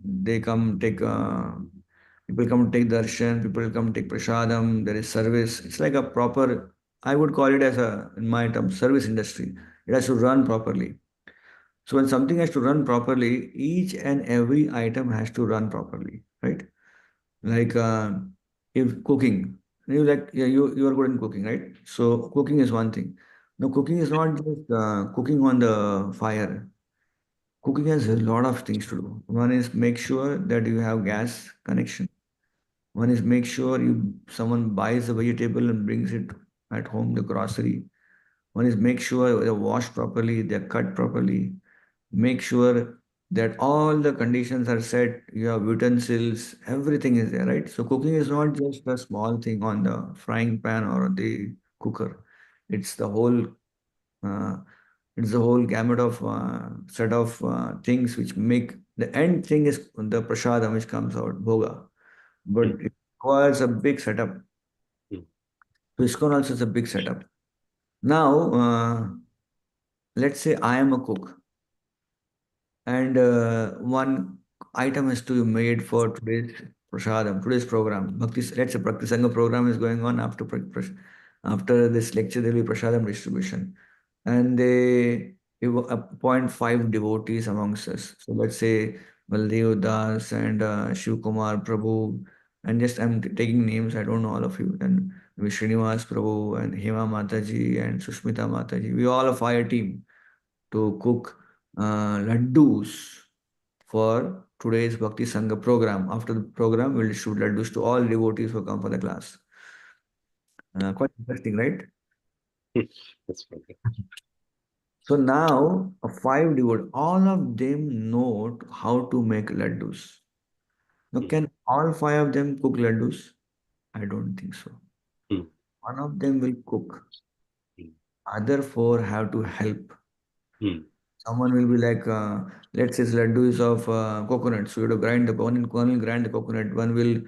they come take people come take darshan, people come take prasadam. There is service. It's like a proper. I would call it as a in my term service industry. It has to run properly. So when something has to run properly, each and every item has to run properly, right? Like if cooking, you are good in cooking, right? So cooking is one thing. Now cooking is not just cooking on the fire. Cooking has a lot of things to do. One is make sure that you have gas connection. One is make sure you someone buys a vegetable and brings it at home, the grocery. One is make sure they're washed properly, they're cut properly. Make sure that all the conditions are set, you have utensils, everything is there, right? So cooking is not just a small thing on the frying pan or the cooker. It's the whole uh, it's the whole gamut of set of things which make the end thing is the prasadam which comes out, bhoga. But it requires a big setup. So ISKCON also is a big setup. Now, let's say I am a cook and one item is to be made for today's prasadam, today's program. Let's say Bhakti Sanga program is going on after this lecture, there will be prasadam distribution. And they appoint 5 devotees amongst us. So let's say Baldev Das and Shiv Kumar Prabhu, and just I'm taking names, I don't know all of you. And maybe Srinivas Prabhu and Hema Mataji and Sushmita Mataji. We all a fire team to cook laddus for today's Bhakti Sangha program. After the program, we'll distribute laddus to all devotees who come for the class. Quite interesting, right? That's perfect. So now, 5 devotees, all of them know how to make laddus. Now, can all 5 of them cook laddus? I don't think so. One of them will cook. Other 4 have to help. Someone will be like, let's say laddu is of coconut. So you have to grind one will grind the coconut, one will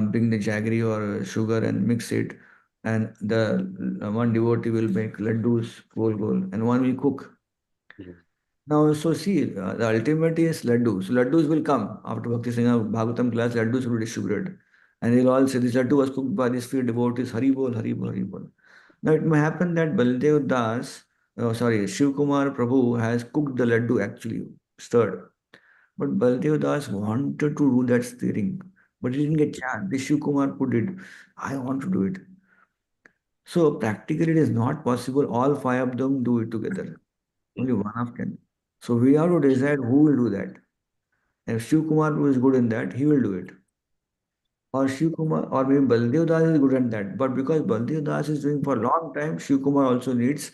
bring the jaggery or sugar and mix it. And the one devotee will make laddus, goal, and one will cook. Now, so see, the ultimate is laddu. So laddus will come after Bhakti Sanga Bhagavatam class, laddus will be distributed. And they'll all say, this laddu was cooked by these 3 devotees, Hari Bol, Hari Bol, Hari Bol. Now, it may happen that Baldev Das Shiv Kumar Prabhu has cooked the laddu actually, stirred. But Baldev Das wanted to do that stirring, but he didn't get chance. The Shiv Kumar put it. I want to do it. So practically it is not possible all five of them do it together. Only one of can. So we have to decide who will do that. If Shiv Kumar who is good in that, he will do it. Or Shiv Kumar, or maybe Baldev Das is good at that. But because Baldev Das is doing for a long time, Shiv Kumar also needs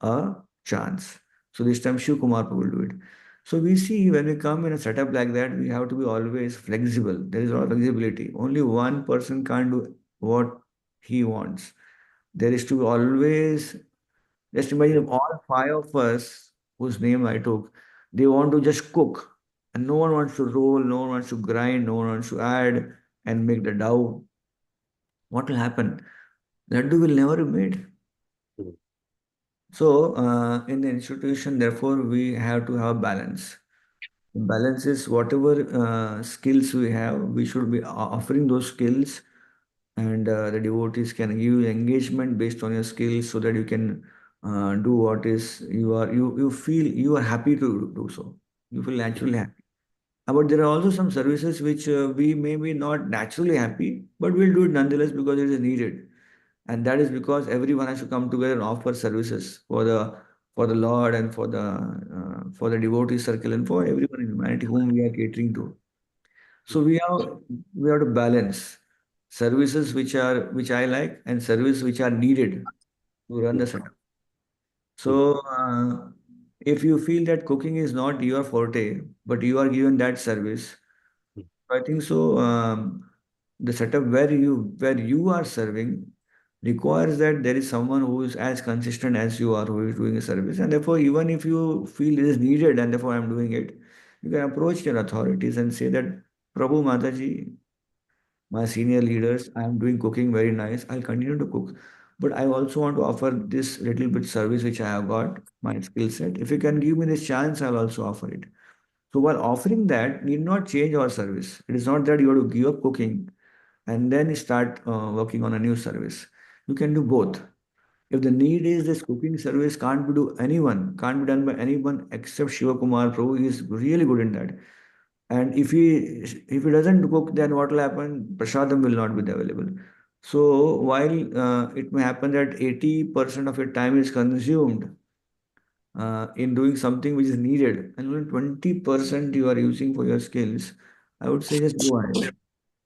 a chance. So this time Shiv Kumar will do it. So we see when we come in a setup like that, we have to be always flexible. There is a lot of flexibility. Only one person can't do what he wants. There is to be always, just imagine if all five of us, whose name I took, they want to just cook. And no one wants to roll, no one wants to grind, no one wants to add and make the dough. What will happen? Laddu will never be made. So, in the institution, therefore, we have to have balance. Balance is whatever skills we have, we should be offering those skills, and the devotees can give you engagement based on your skills so that you can do what is you feel you are happy to do so. You feel naturally happy. But there are also some services which we may be not naturally happy, but we'll do it nonetheless because it is needed. And that is because everyone has to come together and offer services for the Lord and for the devotee circle and for everyone in humanity whom we are catering to. So we have to balance services which I like and services which are needed to run the setup. So if you feel that cooking is not your forte, but you are given that service, I think so. The setup where you are serving requires that there is someone who is as consistent as you are, who is doing a service, and therefore, even if you feel it is needed, and therefore I am doing it, you can approach your authorities and say that, Prabhu Mataji, my senior leaders, I am doing cooking very nice. I'll continue to cook, but I also want to offer this little bit service which I have got my skill set. If you can give me this chance, I'll also offer it. So while offering that, need not change our service. It is not that you have to give up cooking and then start working on a new service. You can do both. If the need is this cooking service can't be done by anyone except Shiva Kumar Prabhu. He is really good in that. And if he doesn't cook, then what will happen? Prasadam will not be available. So while it may happen that 80% of your time is consumed in doing something which is needed, and only 20% you are using for your skills, I would say just go ahead.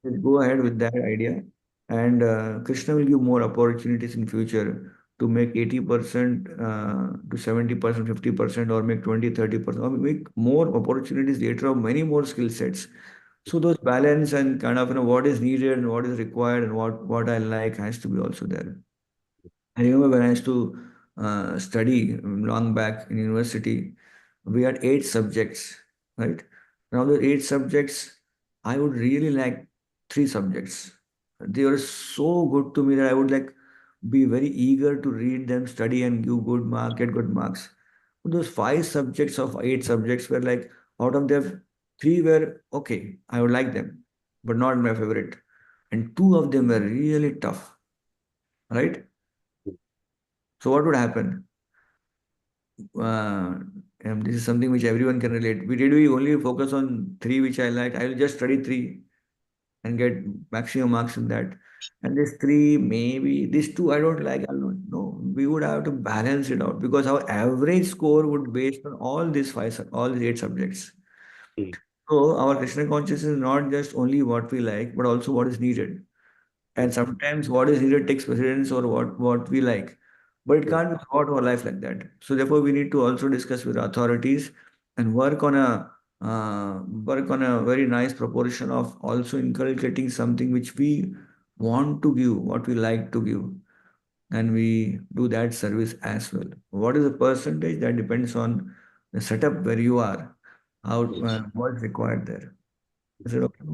Just go ahead with that idea, and Krishna will give more opportunities in future to make 80% to 70%, 50%, or make 20, 30%, or make more opportunities later of many more skill sets. So those balance and kind of what is needed and what is required and what I like has to be also there. I remember when I used to study long back in university, we had 8 subjects, right? Now the 8 subjects, I would really like 3 subjects. They were so good to me that I would like be very eager to read them, study, and get good marks. But those 5 subjects of 8 subjects were like, out of them, 3 were okay. I would like them, but not my favorite. And 2 of them were really tough, right? So what would happen? And this is something which everyone can relate. We only focus on 3 which I like. I will just study 3 and get maximum marks in that. And this 3, maybe these 2 I don't like. I don't know. We would have to balance it out because our average score would be based on all these 8 subjects. So our Krishna consciousness is not just only what we like, but also what is needed. And sometimes what is needed takes precedence over what we like. But it can't be throughout our life like that. So therefore, we need to also discuss with authorities and work on a very nice proportion of also inculcating something which we want to give, what we like to give, and we do that service as well. What is the percentage? That depends on the setup where you are, how what is required there. Is it okay?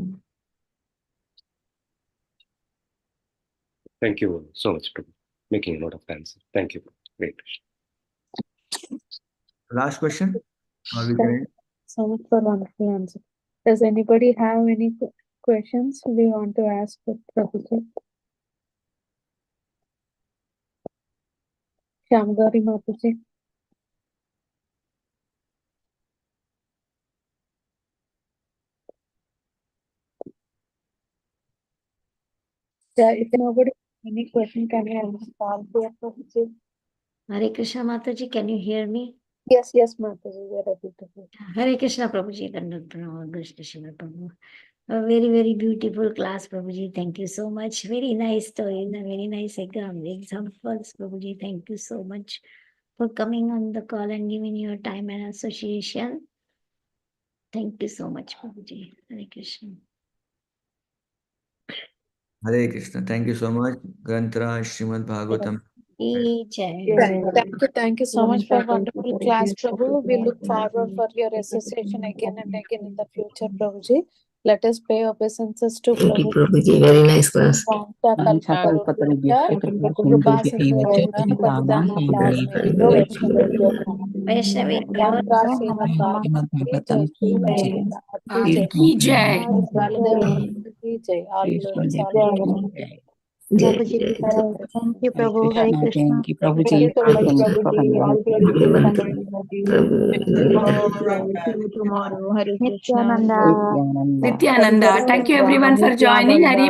Thank you so much, Prabhu. Making a lot of answer. Thank you. Great. Last question? Or we Thank can you so much for wonderful answer. Does anybody have any questions we want to ask for Prabhuji? Shamgari Mataji. Yeah, if nobody has any question, can I start there, Prabhuji? Hare Krishna Mataji, can you hear me? Yes, Mataji, we are able to hear. Hare Krishna Prabhuji, Dandavat Pranam, Krishna Shila Prabhu. A very, very beautiful class, Prabhuji. Thank you so much. Very nice stories and very nice examples, Prabhuji. Thank you so much for coming on the call and giving your time and association. Thank you so much, Prabhuji. Hare Krishna. Hare Krishna. Thank you so much. Granthra Srimad Bhagavatam. Thank you so much for wonderful class, Prabhu. We look forward for your association again and again in the future, Prabhuji. Let us pay obeisances to Thank you, Prabhu. Prabhuji. Very nice class. Vaishnavi, Ki Jai. Prabhuji, thank you, Prabhu. Hare Krishna. Thank you, Prabhuji. Thank you so much, Thank you for Prabhuji. All glory to the somebody Prabhu. See you tomorrow. Hare Krishna. Nityananda. Nityananda. Nityananda. Thank you everyone for joining. Hari